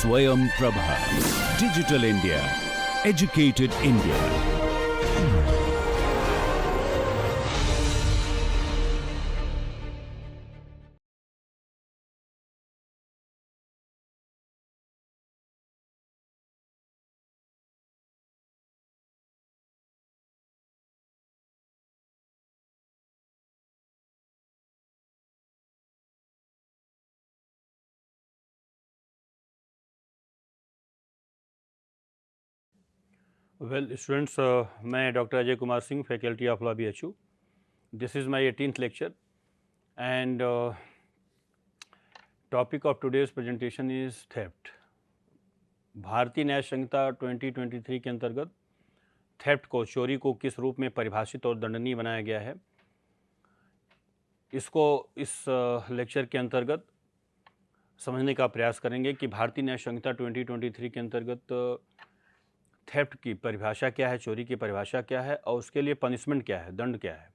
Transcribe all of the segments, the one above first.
Swayam Prabha. Digital India. Educated India. Well, students, मैं doctor Ajay Kumar Singh, faculty of law BHU. This is my 18th lecture, and topic of today's presentation is theft. भारतीय न्याय संहिता 2023 के अंतर्गत theft को, चोरी को किस रूप में परिभाषित और दंडनीय बनाया गया है, इसको इस लेक्चर के अंतर्गत समझने का प्रयास करेंगे कि भारतीय न्याय संहिता 2023 के अंतर्गत थेफ्ट की परिभाषा क्या है, चोरी की परिभाषा क्या है और उसके लिए पनिशमेंट क्या है, दंड क्या है,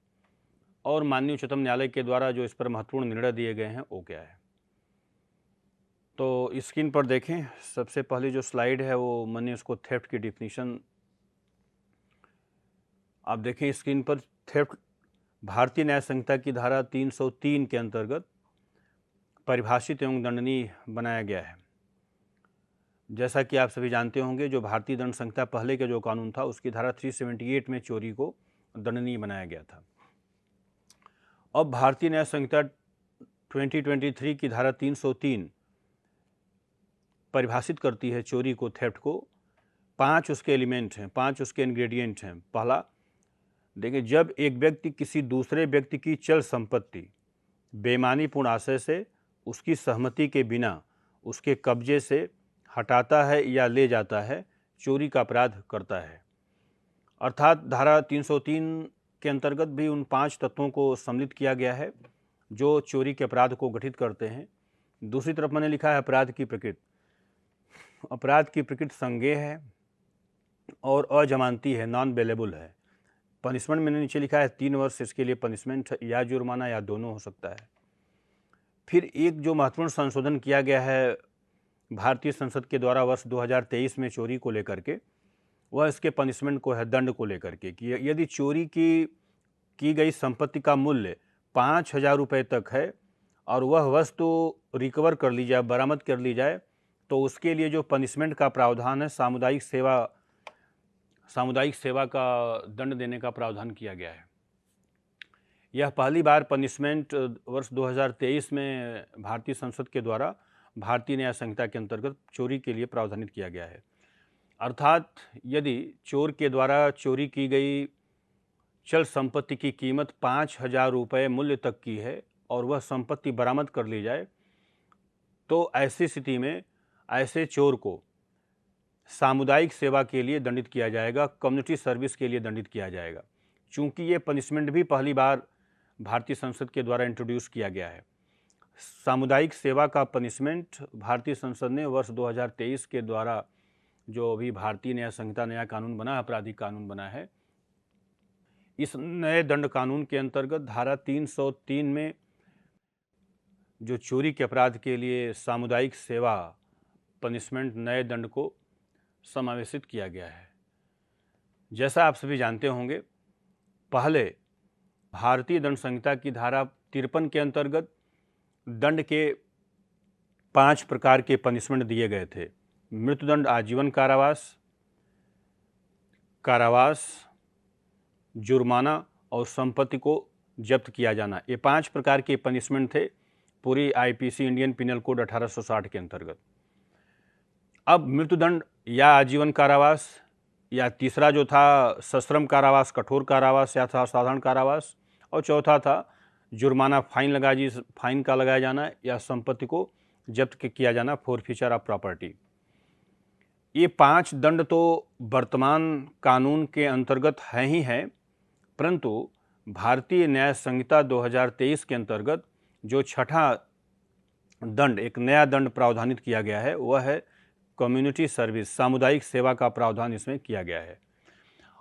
और माननीय उच्चतम न्यायालय के द्वारा जो इस पर महत्वपूर्ण निर्णय दिए गए हैं वो क्या है। तो स्क्रीन पर देखें, सबसे पहले जो स्लाइड है वो मैंने उसको थेफ्ट की डिफिनीशन आप देखें स्क्रीन पर। थेफ्ट भारतीय न्याय संहिता की धारा 303 के अंतर्गत परिभाषित एवं दंडनीय बनाया गया है। जैसा कि आप सभी जानते होंगे, जो भारतीय दंड संहिता पहले का जो कानून था उसकी धारा 378 में चोरी को दंडनीय बनाया गया था। अब भारतीय न्याय संहिता 2023 की धारा 303 परिभाषित करती है चोरी को, थेफ्ट को। 5 उसके एलिमेंट हैं, 5 उसके इंग्रेडिएंट हैं। पहला देखिए, जब एक व्यक्ति किसी दूसरे व्यक्ति की चल संपत्ति बेईमानीपूर्ण आशय से उसकी सहमति के बिना उसके कब्जे से हटाता है या ले जाता है, चोरी का अपराध करता है। अर्थात धारा 303 के अंतर्गत भी उन 5 तत्वों को सम्मिलित किया गया है जो चोरी के अपराध को गठित करते हैं। दूसरी तरफ मैंने लिखा है अपराध की प्रकृति। अपराध की प्रकृति संज्ञेय है और अजमानती है, नॉन बेलेबल है। पनिशमेंट मैंने नीचे लिखा है 3 वर्ष, इसके लिए पनिशमेंट या जुर्माना या दोनों हो सकता है। फिर एक जो महत्वपूर्ण संशोधन किया गया है भारतीय संसद के द्वारा वर्ष 2023 में चोरी को लेकर के, वह इसके पनिशमेंट को है, दंड को लेकर के, कि यदि चोरी की गई संपत्ति का मूल्य 5,000 रुपये तक है और वह वस्तु रिकवर कर ली जाए, बरामद कर ली जाए, तो उसके लिए जो पनिशमेंट का प्रावधान है, सामुदायिक सेवा का दंड देने का प्रावधान किया गया है। यह पहली बार पनिशमेंट वर्ष 2023 में भारतीय संसद के द्वारा भारतीय न्याय संहिता के अंतर्गत चोरी के लिए प्रावधानित किया गया है। अर्थात यदि चोर के द्वारा चोरी की गई चल संपत्ति की कीमत 5,000 रुपये मूल्य तक की है और वह संपत्ति बरामद कर ली जाए, तो ऐसी स्थिति में ऐसे चोर को सामुदायिक सेवा के लिए दंडित किया जाएगा, कम्युनिटी सर्विस के लिए दंडित किया जाएगा। चूँकि ये पनिशमेंट भी पहली बार भारतीय संसद के द्वारा इंट्रोड्यूस किया गया है। सामुदायिक सेवा का पनिशमेंट भारतीय संसद ने वर्ष 2023 के द्वारा जो अभी भारतीय न्याय संहिता नया कानून बना, आपराधिक कानून बना है, इस नए दंड कानून के अंतर्गत धारा 303 में जो चोरी के अपराध के लिए सामुदायिक सेवा पनिशमेंट नए दंड को समावेशित किया गया है। जैसा आप सभी जानते होंगे, पहले भारतीय दंड संहिता की धारा 53 के अंतर्गत दंड के 5 प्रकार के पनिशमेंट दिए गए थे। मृत्युदंड, आजीवन कारावास, जुर्माना और संपत्ति को जब्त किया जाना। ये 5 प्रकार के पनिशमेंट थे पूरी IPC इंडियन पिनल कोड 1860 के अंतर्गत। अब मृत्युदंड या आजीवन कारावास, या तीसरा जो था सश्रम कारावास, कठोर कारावास या था साधारण कारावास, और चौथा था जुर्माना, फाइन का लगाया जाना या संपत्ति को जब्त किया जाना, फोरफीचर ऑफ प्रॉपर्टी। ये 5 दंड तो वर्तमान कानून के अंतर्गत हैं ही हैं, परंतु भारतीय न्याय संहिता 2023 के अंतर्गत जो छठा दंड, एक नया दंड प्रावधानित किया गया है, वह है कम्युनिटी सर्विस, सामुदायिक सेवा का प्रावधान इसमें किया गया है।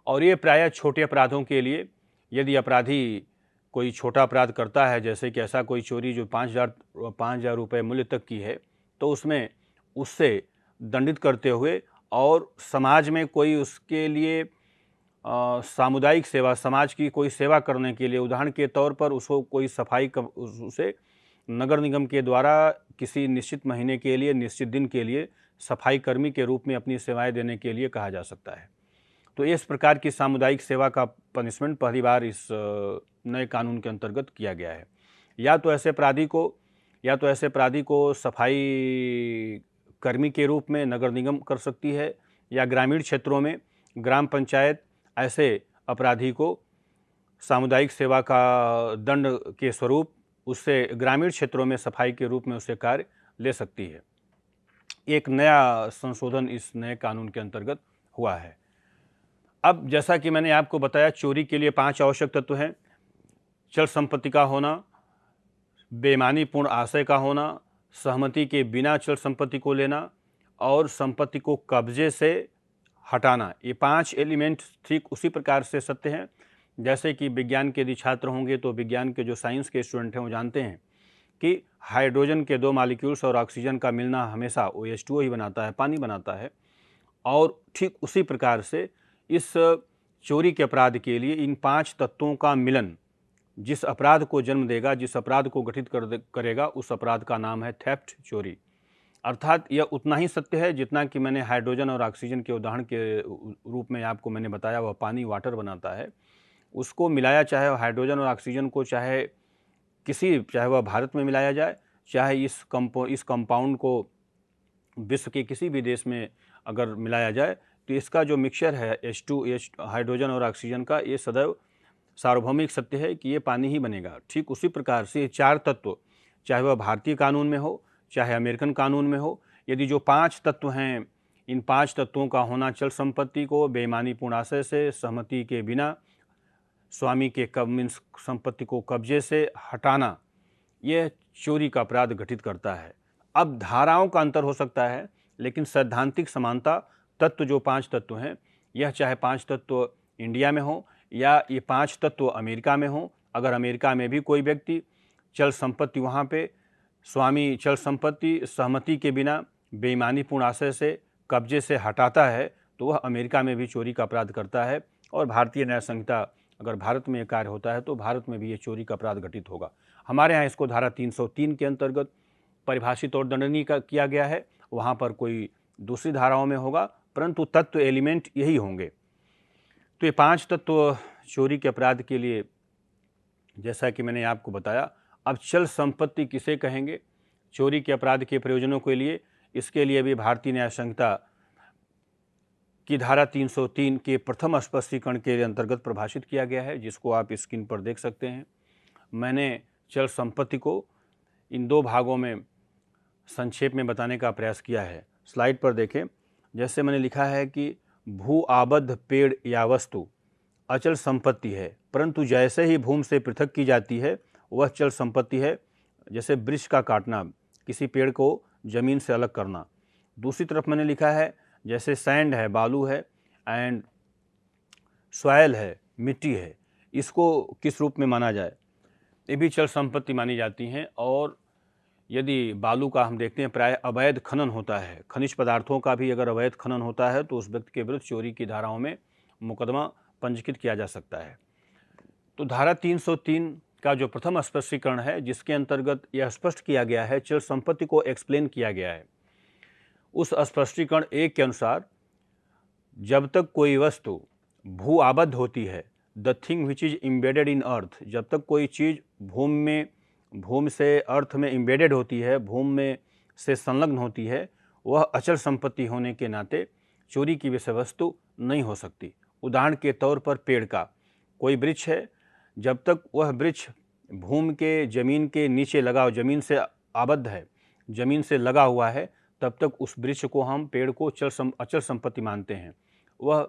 और ये प्रायः छोटे अपराधों के लिए, यदि अपराधी कोई छोटा अपराध करता है, जैसे कि ऐसा कोई चोरी जो 5,000 रुपये मूल्य तक की है, तो उसमें उससे दंडित करते हुए और समाज में कोई उसके लिए सामुदायिक सेवा, समाज की कोई सेवा करने के लिए, उदाहरण के तौर पर उसको कोई सफाई उसे नगर निगम के द्वारा किसी निश्चित महीने के लिए, निश्चित दिन के लिए सफाई कर्मी के रूप में अपनी सेवाएं देने के लिए कहा जा सकता है। तो इस प्रकार की सामुदायिक सेवा का पनिशमेंट पहली बार इस नए कानून के अंतर्गत किया गया है। या तो ऐसे अपराधी को सफाई कर्मी के रूप में नगर निगम कर सकती है, या ग्रामीण क्षेत्रों में ग्राम पंचायत ऐसे अपराधी को सामुदायिक सेवा का दंड के स्वरूप उससे ग्रामीण क्षेत्रों में सफाई के रूप में उससे कार्य ले सकती है। एक नया संशोधन इस नए कानून के अंतर्गत हुआ है। अब जैसा कि मैंने आपको बताया, चोरी के लिए 5 आवश्यक तत्व हैं। चल संपत्ति का होना, बेईमानीपूर्ण आशय का होना, सहमति के बिना चल संपत्ति को लेना और संपत्ति को कब्जे से हटाना। ये 5 एलिमेंट ठीक उसी प्रकार से सत्य हैं जैसे कि विज्ञान के यदि छात्र होंगे तो विज्ञान के जो साइंस के स्टूडेंट हैं वो जानते हैं कि हाइड्रोजन के 2 मॉलिक्यूल्स और ऑक्सीजन का मिलना हमेशा OH2O ही बनाता है, पानी बनाता है। और ठीक उसी प्रकार से इस चोरी के अपराध के लिए इन 5 तत्वों का मिलन जिस अपराध को जन्म देगा, जिस अपराध को गठित करेगा, उस अपराध का नाम है थेफ्ट, चोरी। अर्थात यह उतना ही सत्य है जितना कि मैंने हाइड्रोजन और ऑक्सीजन के उदाहरण के रूप में आपको मैंने बताया, वह पानी, वाटर बनाता है। उसको मिलाया, चाहे हाइड्रोजन और ऑक्सीजन को चाहे वह भारत में मिलाया जाए, चाहे इस कंपाउंड को विश्व के किसी भी देश में अगर मिलाया जाए, तो इसका जो मिक्सचर है H2 हाइड्रोजन और ऑक्सीजन का, ये सदैव सार्वभौमिक सत्य है कि ये पानी ही बनेगा। ठीक उसी प्रकार से ये 4 तत्व, चाहे वह भारतीय कानून में हो, चाहे अमेरिकन कानून में हो, यदि जो 5 तत्व हैं, इन 5 तत्वों का होना, चल संपत्ति को बेईमानीपूर्ण आशय से, सहमति के बिना, स्वामी के संपत्ति को कब्जे से हटाना, यह चोरी का अपराध घटित करता है। अब धाराओं का अंतर हो सकता है, लेकिन सैद्धांतिक समानता तत्व जो 5 तत्व हैं, यह चाहे 5 तत्व इंडिया में हो या ये 5 तत्व अमेरिका में हो। अगर अमेरिका में भी कोई व्यक्ति चल संपत्ति वहाँ पे स्वामी चल संपत्ति सहमति के बिना बेईमानीपूर्ण आशय से कब्जे से हटाता है, तो वह अमेरिका में भी चोरी का अपराध करता है। और भारतीय न्याय संहिता अगर भारत में यह कार्य होता है तो भारत में भी ये चोरी का अपराध घटित होगा। हमारे यहाँ इसको धारा 303 के अंतर्गत परिभाषित और दंडनीय किया गया है। वहाँ पर कोई दूसरी धाराओं में होगा, परंतु तत्व एलिमेंट यही होंगे। तो ये 5 तत्व चोरी के अपराध के लिए, जैसा कि मैंने आपको बताया। अब चल संपत्ति किसे कहेंगे चोरी के अपराध के प्रयोजनों के लिए, इसके लिए भी भारतीय न्याय संहिता की धारा 303 के प्रथम स्पष्टीकरण के अंतर्गत परिभाषित किया गया है, जिसको आप स्क्रीन पर देख सकते हैं। मैंने चल संपत्ति को इन 2 भागों में संक्षेप में बताने का प्रयास किया है। स्लाइड पर देखें। जैसे मैंने लिखा है कि भू आबद्ध पेड़ या वस्तु अचल संपत्ति है, परंतु जैसे ही भूमि से पृथक की जाती है वह चल संपत्ति है। जैसे वृक्ष का काटना, किसी पेड़ को जमीन से अलग करना। दूसरी तरफ मैंने लिखा है जैसे सैंड है, बालू है, एंड सॉयल है, मिट्टी है, इसको किस रूप में माना जाए, ये भी चल संपत्ति मानी जाती हैं। और यदि बालू का हम देखते हैं प्राय अवैध खनन होता है, खनिज पदार्थों का भी अगर अवैध खनन होता है तो उस व्यक्ति के विरुद्ध चोरी की धाराओं में मुकदमा पंजीकृत किया जा सकता है। तो धारा 303 का जो प्रथम स्पष्टीकरण है, जिसके अंतर्गत यह स्पष्ट किया गया है, चल संपत्ति को एक्सप्लेन किया गया है, उस स्पष्टीकरण 1 के अनुसार जब तक कोई वस्तु भू आबद्ध होती है, the thing which is embedded in earth, जब तक कोई चीज़ भूमि से अर्थ में इम्बेडेड होती है, भूमि में से संलग्न होती है, वह अचल संपत्ति होने के नाते चोरी की विषय वस्तु नहीं हो सकती। उदाहरण के तौर पर पेड़ का कोई वृक्ष है, जब तक वह वृक्ष भूमि के जमीन के नीचे लगा, जमीन से आबद्ध है, जमीन से लगा हुआ है, तब तक उस वृक्ष को हम, पेड़ को अचल संपत्ति मानते हैं। वह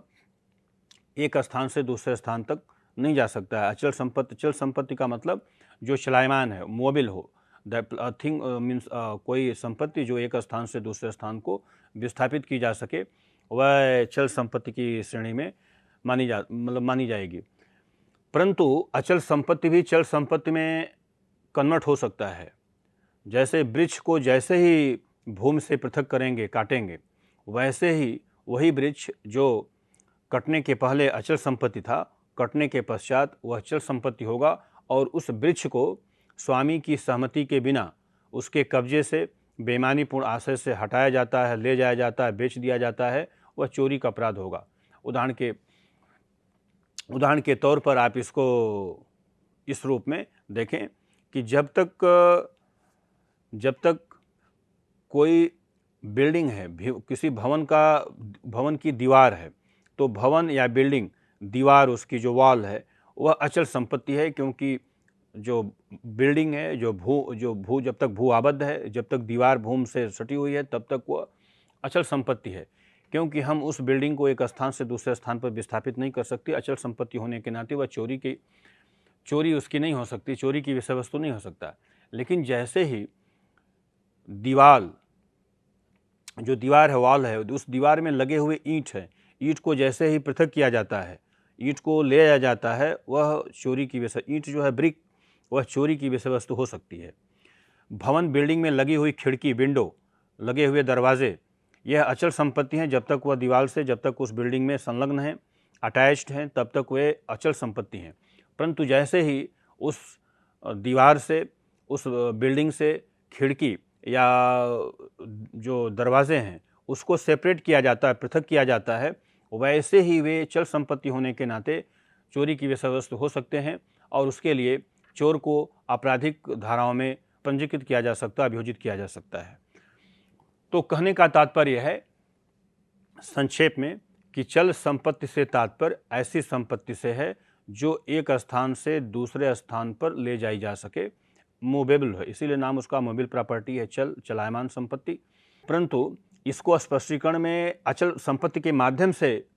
एक स्थान से दूसरे स्थान तक नहीं जा सकता है। अचल संपत्ति का मतलब जो चलायमान है, मोबिल हो। द थिंग मीन्स कोई संपत्ति जो एक स्थान से दूसरे स्थान को विस्थापित की जा सके, वह चल संपत्ति की श्रेणी में मानी जाएगी। परंतु अचल संपत्ति भी चल संपत्ति में कन्वर्ट हो सकता है। जैसे वृक्ष को जैसे ही भूमि से पृथक करेंगे, काटेंगे, वैसे ही वही वृक्ष जो कटने के पहले अचल संपत्ति था, कटने के पश्चात वह चल संपत्ति होगा और उस वृक्ष को स्वामी की सहमति के बिना उसके कब्जे से बेईमानीपूर्ण आशय से हटाया जाता है, ले जाया जाता है, बेच दिया जाता है, वह चोरी का अपराध होगा। उदाहरण के तौर पर आप इसको इस रूप में देखें कि जब तक कोई बिल्डिंग है, किसी भवन की दीवार है, तो भवन या बिल्डिंग दीवार, उसकी जो वॉल है, वह अचल संपत्ति है, क्योंकि जो बिल्डिंग है, जब तक भू आबद्ध है, जब तक दीवार भूमि से सटी हुई है, तब तक वह अचल संपत्ति है, क्योंकि हम उस बिल्डिंग को एक स्थान से दूसरे स्थान पर विस्थापित नहीं कर सकते। अचल संपत्ति होने के नाते वह चोरी उसकी नहीं हो सकती, चोरी की विषय वस्तु नहीं हो सकता। लेकिन जैसे ही जो दीवार है, वॉल है, उस दीवार में लगे हुए ईंट है, ईंट को जैसे ही पृथक किया जाता है, ईंट को ले जाया जाता है, वह चोरी की विषय, ईंट जो है ब्रिक, वह चोरी की विषय वस्तु हो सकती है। भवन बिल्डिंग में लगी हुई खिड़की, विंडो, लगे हुए दरवाजे, यह अचल संपत्ति हैं। जब तक वह दीवार से, जब तक उस बिल्डिंग में संलग्न है, अटैच्ड हैं, तब तक वे अचल संपत्ति हैं। परंतु जैसे ही उस दीवार से, उस बिल्डिंग से खिड़की या जो दरवाजे हैं उसको सेपरेट किया जाता है, पृथक किया जाता है, वैसे ही वे चल संपत्ति होने के नाते चोरी की विषय वस्तु हो सकते हैं और उसके लिए चोर को आपराधिक धाराओं में पंजीकृत किया जा सकता है, अभियोजित किया जा सकता है। तो कहने का तात्पर्य है संक्षेप में कि चल संपत्ति से तात्पर्य ऐसी संपत्ति से है जो एक स्थान से दूसरे स्थान पर ले जाई जा सके, मूवेबल है, इसीलिए नाम उसका मूवेबल प्रॉपर्टी है, चलायमान संपत्ति। परंतु इसको स्पष्टीकरण में अचल संपत्ति के माध्यम से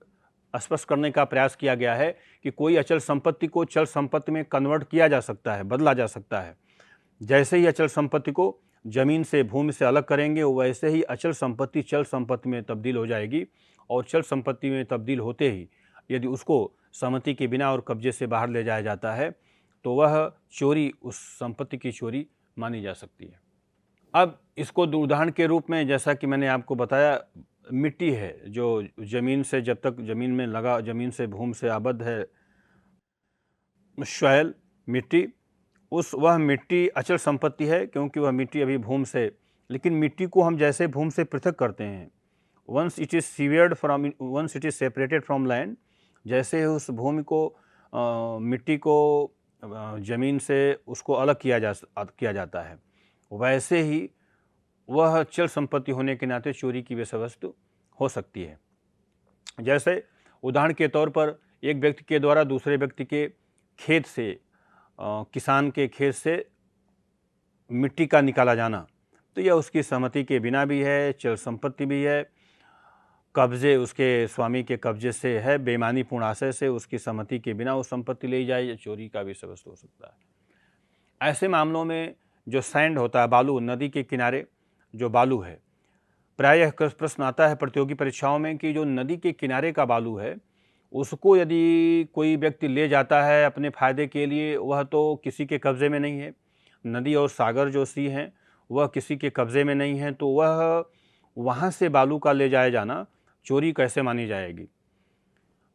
स्पष्ट करने का प्रयास किया गया है कि कोई अचल संपत्ति को चल संपत्ति में कन्वर्ट किया जा सकता है, बदला जा सकता है। जैसे ही अचल संपत्ति को जमीन से, भूमि से अलग करेंगे, वैसे ही अचल संपत्ति चल संपत्ति में तब्दील हो जाएगी और चल संपत्ति में तब्दील होते ही यदि उसको सहमति के बिना और कब्जे से बाहर ले जाया जाता है तो वह चोरी, उस संपत्ति की चोरी मानी जा सकती है। अब इसको उदाहरण के रूप में, जैसा कि मैंने आपको बताया, मिट्टी है जो जमीन से, जब तक जमीन में लगा, जमीन से, भूमि से आबद्ध है, सॉइल, मिट्टी, वह मिट्टी अचल संपत्ति है, क्योंकि वह मिट्टी अभी भूमि से, लेकिन मिट्टी को हम जैसे भूमि से पृथक करते हैं, once it is separated from land, जैसे उस भूमि को, मिट्टी को जमीन से उसको अलग किया जाता है, वैसे ही वह चल संपत्ति होने के नाते चोरी की विषय वस्तु हो सकती है। जैसे उदाहरण के तौर पर एक व्यक्ति के द्वारा दूसरे व्यक्ति के खेत से, किसान के खेत से मिट्टी का निकाला जाना, तो यह उसकी सहमति के बिना भी है, चल संपत्ति भी है, कब्जे, उसके स्वामी के कब्जे से है, बेईमानीपूर्ण आशय से उसकी सहमति के बिना वो संपत्ति ले जाए, या चोरी का विषय वस्तु हो सकता है। ऐसे मामलों में जो सैंड होता है, बालू, नदी के किनारे जो बालू है, प्रायः प्रश्न आता है प्रतियोगी परीक्षाओं में कि जो नदी के किनारे का बालू है उसको यदि कोई व्यक्ति ले जाता है अपने फ़ायदे के लिए, वह तो किसी के कब्ज़े में नहीं है। नदी और सागर जो सी हैं वह किसी के कब्ज़े में नहीं है, तो वह वहाँ से बालू का ले जाया जाना चोरी कैसे मानी जाएगी।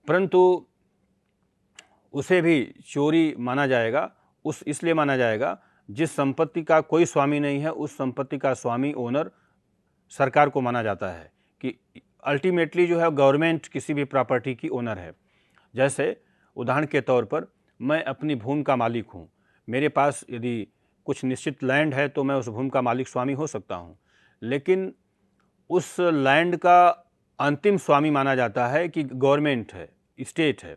परंतु उसे भी चोरी माना जाएगा, इसलिए माना जाएगा जिस संपत्ति का कोई स्वामी नहीं है, उस संपत्ति का स्वामी, ओनर सरकार को माना जाता है कि अल्टीमेटली जो है गवर्नमेंट किसी भी प्रॉपर्टी की ओनर है। जैसे उदाहरण के तौर पर मैं अपनी भूमि का मालिक हूँ, मेरे पास यदि कुछ निश्चित लैंड है तो मैं उस भूमि का मालिक, स्वामी हो सकता हूँ, लेकिन उस लैंड का अंतिम स्वामी माना जाता है कि गवर्नमेंट है, स्टेट है।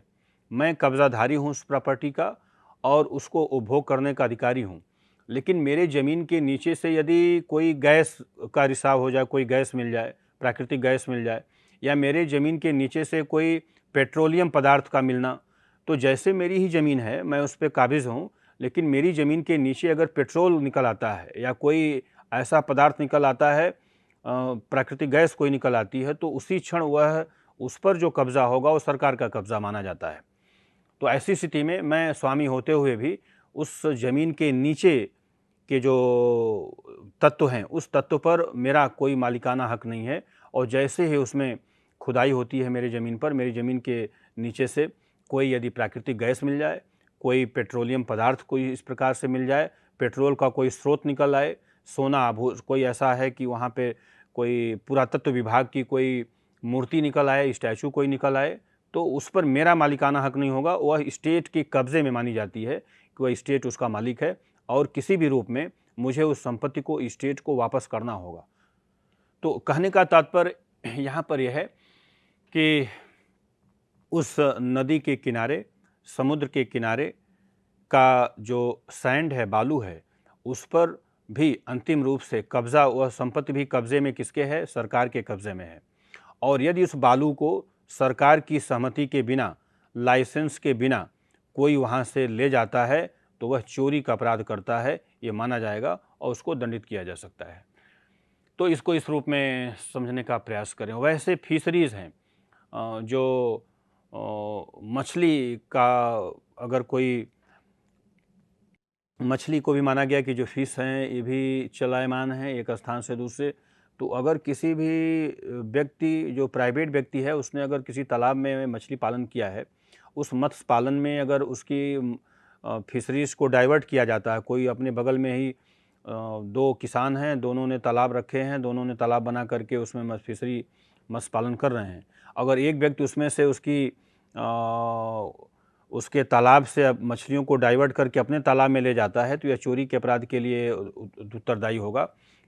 मैं कब्ज़ाधारी हूँ उस प्रॉपर्टी का और उसको उपभोग करने का अधिकारी हूँ, लेकिन मेरे ज़मीन के नीचे से यदि कोई गैस का रिसाव हो जाए, कोई गैस मिल जाए, प्राकृतिक गैस मिल जाए, या मेरे ज़मीन के नीचे से कोई पेट्रोलियम पदार्थ का मिलना, तो जैसे मेरी ही ज़मीन है, मैं उस पर काबिज़ हूँ, लेकिन मेरी ज़मीन के नीचे अगर पेट्रोल निकल आता है या कोई ऐसा पदार्थ निकल आता है, प्राकृतिक गैस कोई निकल आती है, तो उसी क्षण वह, उस पर जो कब्ज़ा होगा वो सरकार का कब्ज़ा माना जाता है। तो ऐसी स्थिति में मैं स्वामी होते हुए भी उस ज़मीन के नीचे के जो तत्व हैं, उस तत्व पर मेरा कोई मालिकाना हक नहीं है और जैसे ही उसमें खुदाई होती है मेरी ज़मीन पर, मेरी ज़मीन के नीचे से कोई यदि प्राकृतिक गैस मिल जाए, कोई पेट्रोलियम पदार्थ कोई इस प्रकार से मिल जाए, पेट्रोल का कोई स्रोत निकल आए, सोना कोई ऐसा है कि वहाँ पे कोई पुरातत्व विभाग की कोई मूर्ति निकल आए, स्टैचू कोई निकल आए, तो उस पर मेरा मालिकाना हक नहीं होगा। वह स्टेट के कब्ज़े में मानी जाती है कि वह स्टेट उसका मालिक है और किसी भी रूप में मुझे उस संपत्ति को, स्टेट को वापस करना होगा। तो कहने का तात्पर्य यहाँ पर यह है कि उस नदी के किनारे, समुद्र के किनारे का जो सैंड है, बालू है, उस पर भी अंतिम रूप से कब्ज़ा, वह संपत्ति भी कब्ज़े में किसके है? सरकार के कब्ज़े में है। और यदि उस बालू को सरकार की सहमति के बिना, लाइसेंस के बिना कोई वहाँ से ले जाता है तो वह चोरी का अपराध करता है, ये माना जाएगा और उसको दंडित किया जा सकता है। तो इसको इस रूप में समझने का प्रयास करें। वैसे फिशरीज़ हैं जो मछली का, अगर कोई मछली को भी माना गया कि जो फिश हैं ये भी चलायमान हैं एक स्थान से दूसरे। तो अगर किसी भी व्यक्ति, जो प्राइवेट व्यक्ति है, उसने अगर किसी तालाब में मछली पालन किया है, उस मत्स्य पालन में अगर उसकी फिशरीज़ को डाइवर्ट किया जाता है, कोई अपने बगल में ही दो किसान हैं, दोनों ने तालाब रखे हैं, दोनों ने तालाब बना करके उसमें मत्स्य पालन कर रहे हैं। अगर एक व्यक्ति उसमें से उसके तालाब से अब मछलियों को डाइवर्ट करके अपने तालाब में ले जाता है तो यह चोरी के अपराध के लिए उत्तरदायी होगा।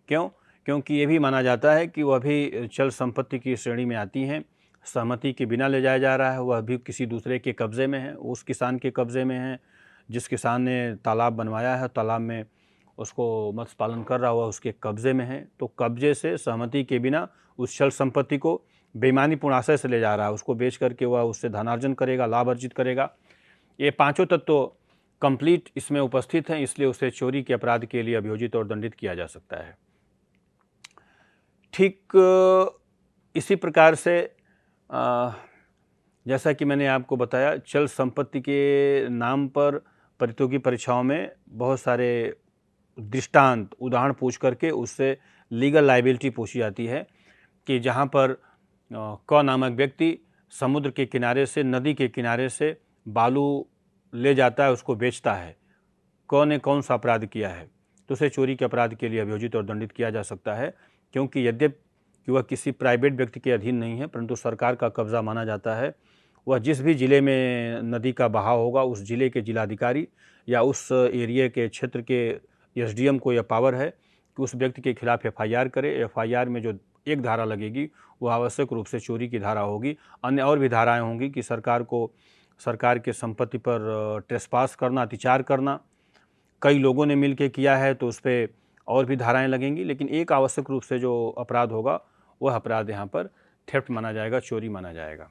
क्यों? क्योंकि ये भी माना जाता है कि वह भी चल संपत्ति की श्रेणी में आती हैं, सहमति के बिना ले जाया जा रहा है, वह भी किसी दूसरे के कब्ज़े में है, उस किसान के कब्ज़े में है जिस किसान ने तालाब बनवाया है, तालाब में उसको मत्स्य पालन कर रहा हुआ उसके कब्ज़े में है। तो कब्ज़े से, सहमति के बिना उस चल संपत्ति को बेईमानीपूर्ण आशय से ले जा रहा है, उसको बेच करके वह उससे धनार्जन करेगा, लाभ अर्जित करेगा। ये पांचों तत्व कंप्लीट इसमें उपस्थित हैं, इसलिए उसे चोरी के अपराध के लिए अभियोजित और दंडित किया जा सकता है। ठीक इसी प्रकार से जैसा कि मैंने आपको बताया, चल संपत्ति के नाम पर प्रतियोगी परीक्षाओं में बहुत सारे दृष्टांत, उदाहरण पूछ करके उससे लीगल लायबिलिटी पूछी जाती है कि जहाँ पर क नामक व्यक्ति समुद्र के किनारे से, नदी के किनारे से बालू ले जाता है, उसको बेचता है, क ने कौन सा अपराध किया है, तो उसे चोरी के अपराध के लिए अभियोजित और दंडित किया जा सकता है। क्योंकि यद्यपि वह किसी प्राइवेट व्यक्ति के अधीन नहीं है, परंतु सरकार का कब्ज़ा माना जाता है। वह जिस भी ज़िले में नदी का बहाव होगा, उस ज़िले के जिलाधिकारी या उस एरिया के क्षेत्र के एसडीएम को यह पावर है कि उस व्यक्ति के खिलाफ एफआईआर करे। एफआईआर में जो एक धारा लगेगी वह आवश्यक रूप से चोरी की धारा होगी। अन्य और भी धाराएं होंगी कि सरकार के संपत्ति पर ट्रेसपास करना, अतिचार करना, कई लोगों ने मिलकर किया है तो उस पर और भी धाराएं लगेंगी। लेकिन एक आवश्यक रूप से जो अपराध होगा वह अपराध यहाँ पर थेफ्ट माना जाएगा, चोरी माना जाएगा।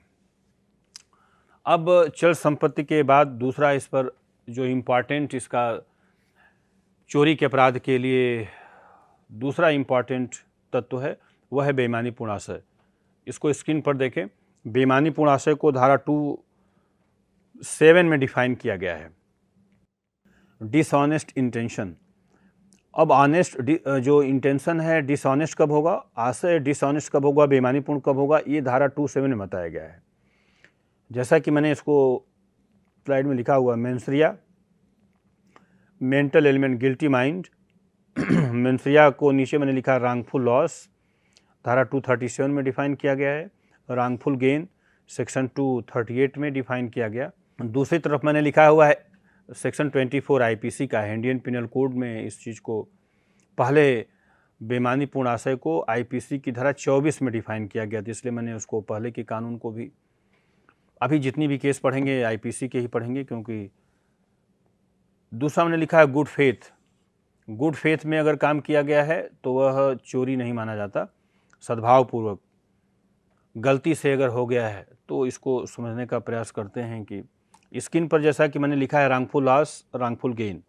अब चल संपत्ति के बाद दूसरा इस पर जो इम्पॉर्टेंट, इसका चोरी के अपराध के लिए दूसरा इम्पॉर्टेंट तत्व है वह है बेईमानीपूर्ण आशय। इसको स्क्रीन पर देखें। बेईमानीपूर्ण आशय को धारा 2(7) में डिफाइन किया गया है। Dishonest intention. अब ऑनेस्ट जो इंटेंशन है, डिसऑनेस्ट कब होगा, आशय डिसऑनेस्ट कब होगा, बेईमानीपूर्ण कब होगा, ये धारा 2(7) में बताया गया है। जैसा कि मैंने इसको स्लाइड में लिखा हुआ, mens rea, mental element, guilty mind. Mens rea को नीचे मैंने लिखा रॉन्गफुल लॉस, धारा 237 में डिफाइन किया गया है। रॉन्गफुल गेन सेक्शन 238 में डिफाइन किया गया। दूसरी तरफ मैंने लिखा हुआ है सेक्शन 24 आईपीसी का, इंडियन पिनल कोड में इस चीज़ को, पहले बेईमानीपूर्ण आशय को आईपीसी की धारा 24 में डिफाइन किया गया था, इसलिए मैंने उसको पहले के कानून को भी, अभी जितनी भी केस पढ़ेंगे आईपीसी के ही पढ़ेंगे। क्योंकि दूसरा मैंने लिखा है गुड फेथ। गुड फेथ में अगर काम किया गया है तो वह चोरी नहीं माना जाता। सद्भावपूर्वक गलती से अगर हो गया है तो इसको समझने का प्रयास करते हैं कि स्क्रीन पर जैसा कि मैंने लिखा है रॉन्गफुल लॉस, रॉन्गफुल गेन।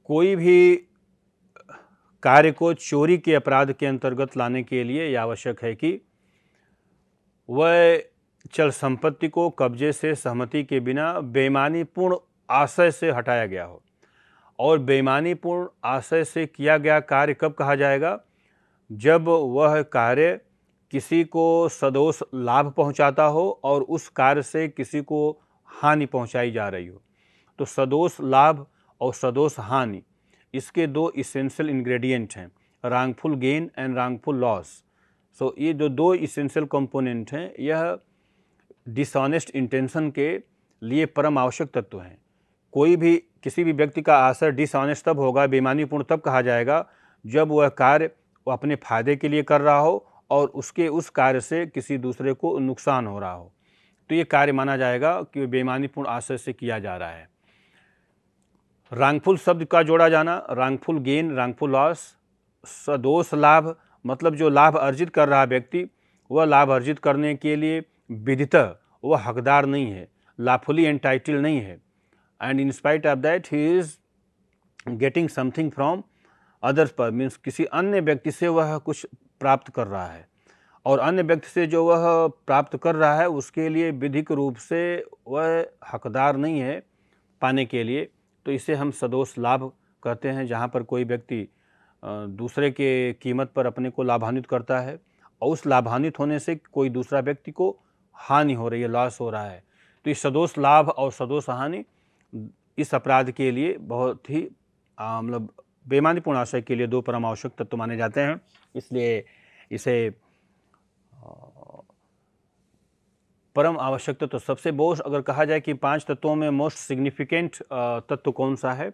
कोई भी कार्य को चोरी के अपराध के अंतर्गत लाने के लिए यह आवश्यक है कि वह चल संपत्ति को कब्जे से सहमति के बिना बेईमानीपूर्ण आशय से हटाया गया हो। और बेईमानीपूर्ण आशय से किया गया कार्य कब कहा जाएगा, जब वह कार्य किसी को सदोष लाभ पहुंचाता हो और उस कार्य से किसी को हानि पहुंचाई जा रही हो। तो सदोष लाभ और सदोष हानि, इसके दो इसेंशियल इंग्रेडिएंट हैं, wrongful gain and wrongful loss. So ये जो दो इसेंशियल कंपोनेंट हैं, यह डिसऑनेस्ट इंटेंशन के लिए परम आवश्यक तत्व हैं। कोई भी किसी भी व्यक्ति का आशय डिसऑनेस्ट तब होगा, बेईमानीपूर्ण तब कहा जाएगा, जब वह कार्य वो अपने फायदे के लिए कर रहा हो और उसके उस कार्य से किसी दूसरे को नुकसान हो रहा हो, तो ये कार्य माना जाएगा कि बेईमानीपूर्ण आशय से किया जा रहा है। रॉन्गफुल शब्द का जोड़ा जाना, रॉन्गफुल गेन, रॉन्गफुल लॉस। सदोष लाभ मतलब जो लाभ अर्जित कर रहा व्यक्ति, वह लाभ अर्जित करने के लिए विधितः वह हकदार नहीं है, लॉफुली एंटाइटल नहीं है, and in spite of that he is getting something from others पर, मीन्स किसी अन्य व्यक्ति से वह कुछ प्राप्त कर रहा है, और अन्य व्यक्ति से जो वह प्राप्त कर रहा है उसके लिए विधिक रूप से वह हकदार नहीं है पाने के लिए। तो इसे हम सदोष लाभ कहते हैं, जहाँ पर कोई व्यक्ति दूसरे के कीमत पर अपने को लाभान्वित करता है और उस लाभान्वित होने से कोई दूसरा व्यक्ति को हानि हो रही है, लॉस हो रहा है। तो इस सदोष लाभ और सदोष हानि इस अपराध के लिए बहुत ही मतलब बेईमानीपूर्ण आशय के लिए दो परम आवश्यक तत्व माने जाते हैं। इसलिए इसे परम आवश्यक तत्व, सबसे मोस्ट अगर कहा जाए कि 5 तत्वों में मोस्ट सिग्निफिकेंट तत्व कौन सा है,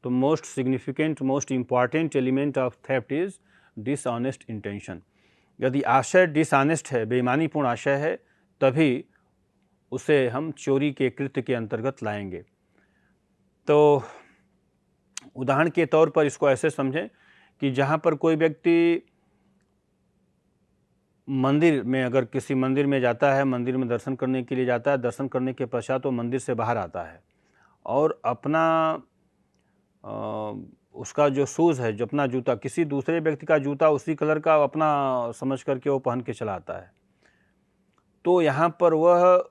तो most significant, most important element of theft is dishonest intention. यदि आशय डिसऑनेस्ट है, बेईमानीपूर्ण आशय है, तभी उसे हम चोरी के कृत्य के अंतर्गत लाएंगे। तो उदाहरण के तौर पर इसको ऐसे समझें कि जहाँ पर कोई व्यक्ति मंदिर में, अगर किसी मंदिर में जाता है, मंदिर में दर्शन करने के लिए जाता है, दर्शन करने के पश्चात वो मंदिर से बाहर आता है और अपना उसका जो शूज़ है, जो अपना जूता, किसी दूसरे व्यक्ति का जूता उसी कलर का अपना समझ करके वो पहन के चला आता है, तो यहाँ पर वह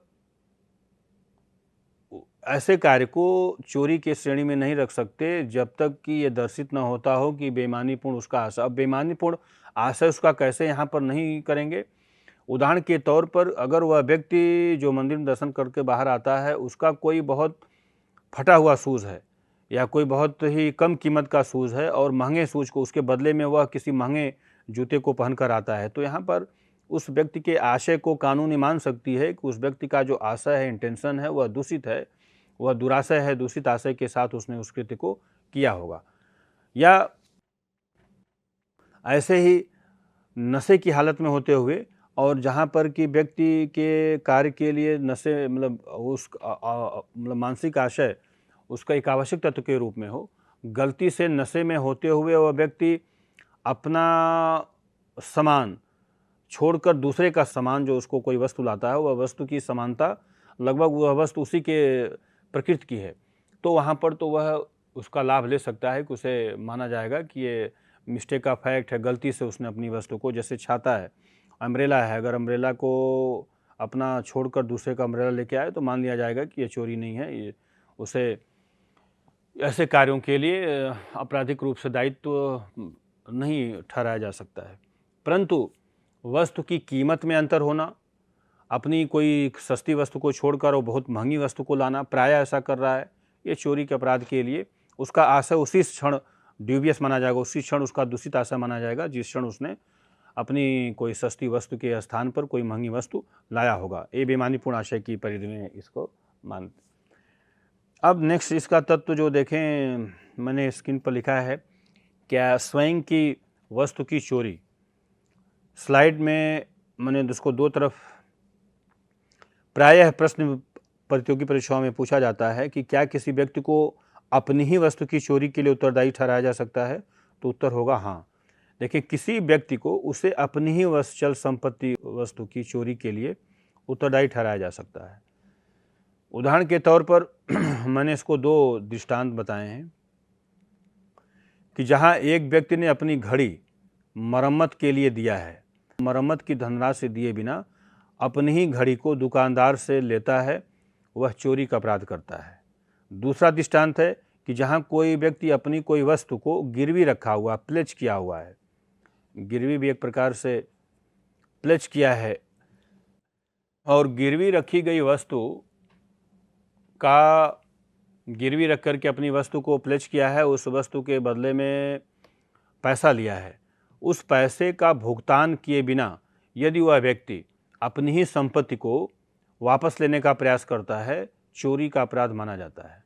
ऐसे कार्य को चोरी के श्रेणी में नहीं रख सकते जब तक कि ये दर्शित न होता हो कि बेईमानीपूर्ण उसका आशय। अब बेईमानीपूर्ण आशय उसका कैसे यहाँ पर नहीं करेंगे। उदाहरण के तौर पर अगर वह व्यक्ति जो मंदिर में दर्शन करके बाहर आता है, उसका कोई बहुत फटा हुआ शूज़ है या कोई बहुत ही कम कीमत का शूज़ है और महंगे शूज़ को उसके बदले में वह किसी महंगे जूते को पहन कर आता है, तो यहाँ पर उस व्यक्ति के आशय को कानूनी मान सकती है कि उस व्यक्ति का जो आशय है, इंटेंशन है, वह दूषित है, वह दुराशय है, दूषित आशय के साथ उसने उस कृत्य को किया होगा। या ऐसे ही नशे की हालत में होते हुए और जहाँ पर कि व्यक्ति के कार्य के लिए नशे मतलब उस मतलब मानसिक आशय उसका एक आवश्यक तत्व के रूप में हो, गलती से नशे में होते हुए वह व्यक्ति अपना सामान छोड़कर दूसरे का सामान, जो उसको कोई वस्तु लाता है, वह वस्तु की समानता लगभग वह वस्तु उसी के प्रकृति की है, तो वहाँ पर तो वह उसका लाभ ले सकता है कि उसे माना जाएगा कि ये मिस्टेक ऑफ फैक्ट है, गलती से उसने अपनी वस्तु को, जैसे छाता है, अम्ब्रेला है, अगर अम्ब्रेला को अपना छोड़कर दूसरे का अम्ब्रेला लेके आए तो मान लिया जाएगा कि ये चोरी नहीं है, ये उसे ऐसे कार्यों के लिए आपराधिक रूप से दायित्व नहीं ठहराया जा सकता है। परंतु वस्तु की कीमत में अंतर होना, अपनी कोई सस्ती वस्तु को छोड़कर वो बहुत महंगी वस्तु को लाना, प्रायः ऐसा कर रहा है, ये चोरी के अपराध के लिए उसका आशय उसी क्षण ड्यूबियस माना जाएगा, उसी क्षण उसका दूषित आशय माना जाएगा जिस क्षण उसने अपनी कोई सस्ती वस्तु के स्थान पर कोई महंगी वस्तु लाया होगा। ये बेईमानीपूर्ण आशय की परिधि में इसको मानते। अब नेक्स्ट इसका तत्व जो देखें, मैंने स्क्रीन पर लिखा है, क्या स्वयं की वस्तु की चोरी। स्लाइड में मैंने उसको दो तरफ, प्रायः प्रश्न प्रतियोगी परीक्षाओं में पूछा जाता है कि क्या किसी व्यक्ति को अपनी ही वस्तु की चोरी के लिए उत्तरदायी ठहराया जा सकता है, तो उत्तर होगा हाँ। देखिए, किसी व्यक्ति को उसे अपनी ही चल संपत्ति वस्तु की चोरी के लिए उत्तरदायी ठहराया जा सकता है। उदाहरण के तौर पर मैंने इसको दो दृष्टांत बताए हैं कि जहाँ एक व्यक्ति ने अपनी घड़ी मरम्मत के लिए दिया है, मरम्मत की धनराशि दिए बिना अपनी ही घड़ी को दुकानदार से लेता है, वह चोरी का अपराध करता है। दूसरा दृष्टांत है कि जहाँ कोई व्यक्ति अपनी कोई वस्तु को गिरवी रखा हुआ, प्लेज किया हुआ है, गिरवी भी एक प्रकार से प्लेज किया है और गिरवी रखी गई वस्तु का गिरवी रख कर के अपनी वस्तु को प्लेज किया है, उस वस्तु के बदले में पैसा लिया है, उस पैसे का भुगतान किए बिना यदि वह व्यक्ति अपनी ही संपत्ति को वापस लेने का प्रयास करता है, चोरी का अपराध माना जाता है।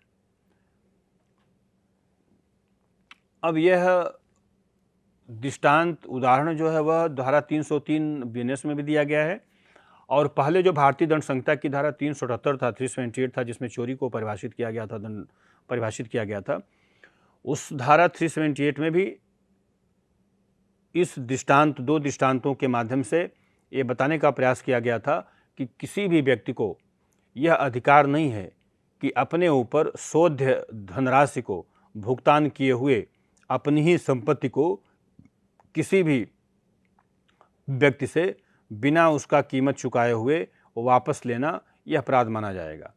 अब यह दृष्टांत उदाहरण जो है वह धारा 303 बीएनएस में भी दिया गया है और पहले जो भारतीय दंड संहिता की धारा 378 था, 378 था, जिसमें चोरी को परिभाषित किया गया था, दंड परिभाषित किया गया था, उस धारा 378 में भी इस दृष्टांत, दो दृष्टांतों के माध्यम से ये बताने का प्रयास किया गया था कि किसी भी व्यक्ति को यह अधिकार नहीं है कि अपने ऊपर शोध्य धनराशि को भुगतान किए हुए अपनी ही संपत्ति को किसी भी व्यक्ति से बिना उसका कीमत चुकाए हुए वापस लेना यह अपराध माना जाएगा।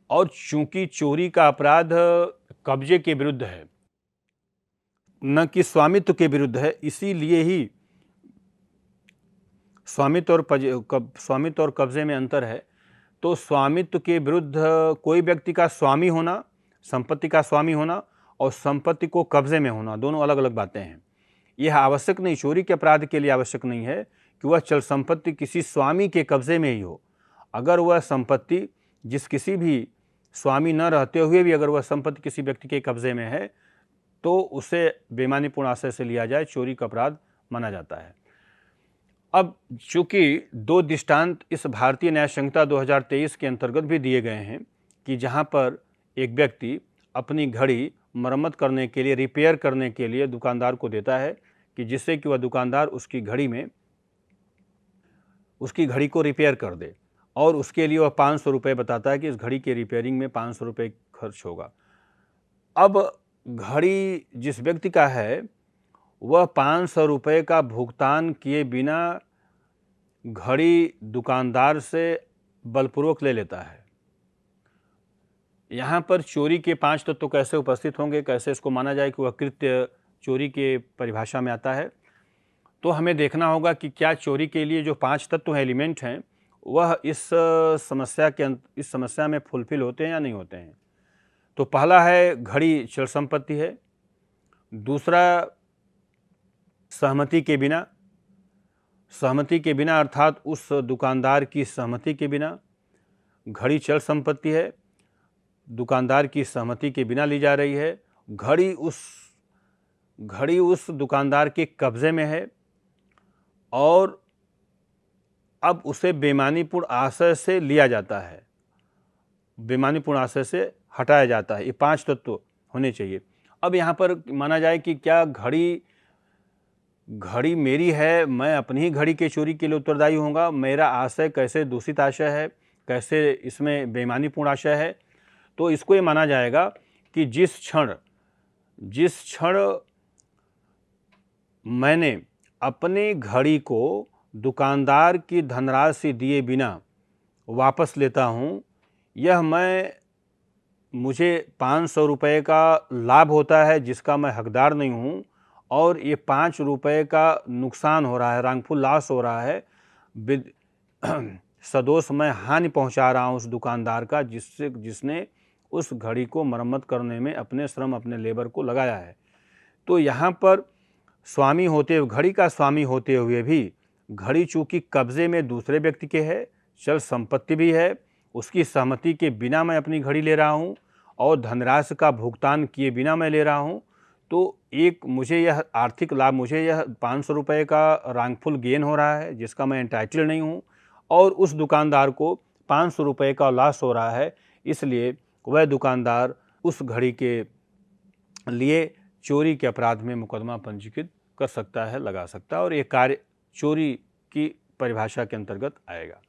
और चूंकि चोरी का अपराध कब्जे के विरुद्ध है, न कि स्वामित्व के विरुद्ध है, इसीलिए ही स्वामित्व और कब्जे में अंतर है। तो स्वामित्व के विरुद्ध कोई व्यक्ति का स्वामी होना, संपत्ति का स्वामी होना और संपत्ति को कब्जे में होना, दोनों अलग अलग बातें हैं। यह आवश्यक नहीं, चोरी के अपराध के लिए आवश्यक नहीं है कि वह चल संपत्ति किसी स्वामी के कब्जे में ही हो। अगर वह संपत्ति किसी भी स्वामी न रहते हुए भी अगर वह संपत्ति किसी व्यक्ति के कब्जे में है तो उसे बेईमानीपूर्ण आशय से लिया जाए, चोरी का अपराध माना जाता है। अब चूंकि दो दृष्टांत इस भारतीय न्याय संहिता 2023 के अंतर्गत भी दिए गए हैं कि जहां पर एक व्यक्ति अपनी घड़ी मरम्मत करने के लिए, रिपेयर करने के लिए दुकानदार को देता है कि जिससे कि वह दुकानदार उसकी घड़ी को रिपेयर कर दे और उसके लिए वह 500 रुपये बताता है कि इस घड़ी के रिपेयरिंग में 500 रुपये खर्च होगा। अब घड़ी जिस व्यक्ति का है वह 500 रुपये का भुगतान किए बिना घड़ी दुकानदार से बलपूर्वक ले लेता है। यहाँ पर चोरी के 5 तत्व कैसे उपस्थित होंगे, कैसे इसको माना जाए कि वह कृत्य चोरी के परिभाषा में आता है, तो हमें देखना होगा कि क्या चोरी के लिए जो 5 तत्व हैं, एलिमेंट हैं, वह इस समस्या में फुलफिल होते हैं या नहीं होते हैं। तो पहला है घड़ी चल संपत्ति है, दूसरा सहमति के बिना अर्थात उस दुकानदार की सहमति के बिना घड़ी चल संपत्ति है, दुकानदार की सहमति के बिना ली जा रही है, घड़ी उस दुकानदार के कब्जे में है और अब उसे बेईमानीपूर्ण आशय से लिया जाता है, बेईमानीपूर्ण आशय से हटाया जाता है। ये 5 तत्व होने चाहिए। अब यहाँ पर माना जाए कि क्या घड़ी मेरी है, मैं अपनी ही घड़ी के चोरी के लिए उत्तरदायी होऊंगा, मेरा आशय कैसे दूषित आशय है, कैसे इसमें बेईमानीपूर्ण आशय है। तो इसको ये माना जाएगा कि जिस क्षण मैंने अपनी घड़ी को दुकानदार की धनराशि दिए बिना वापस लेता हूँ, यह मुझे 500 रुपये का लाभ होता है जिसका मैं हकदार नहीं हूँ और ये 5 रुपये का नुकसान हो रहा है, रॉन्गफुल लॉस हो रहा है, सदोष मैं हानि पहुँचा रहा हूँ उस दुकानदार का जिसने उस घड़ी को मरम्मत करने में अपने श्रम, अपने लेबर को लगाया है। तो यहाँ पर घड़ी का स्वामी होते हुए भी घड़ी चूँकि कब्जे में दूसरे व्यक्ति के है, चल संपत्ति भी है, उसकी सहमति के बिना मैं अपनी घड़ी ले रहा हूँ और धनराशि का भुगतान किए बिना मैं ले रहा हूँ, तो मुझे यह आर्थिक लाभ, मुझे यह 500 रुपये का रॉन्गफुल गेन हो रहा है जिसका मैं एंटाइटल नहीं हूँ और उस दुकानदार को 500 रुपये का लॉस हो रहा है, इसलिए वह दुकानदार उस घड़ी के लिए चोरी के अपराध में मुकदमा पंजीकृत कर सकता है, लगा सकता है और ये कार्य चोरी की परिभाषा के अंतर्गत आएगा।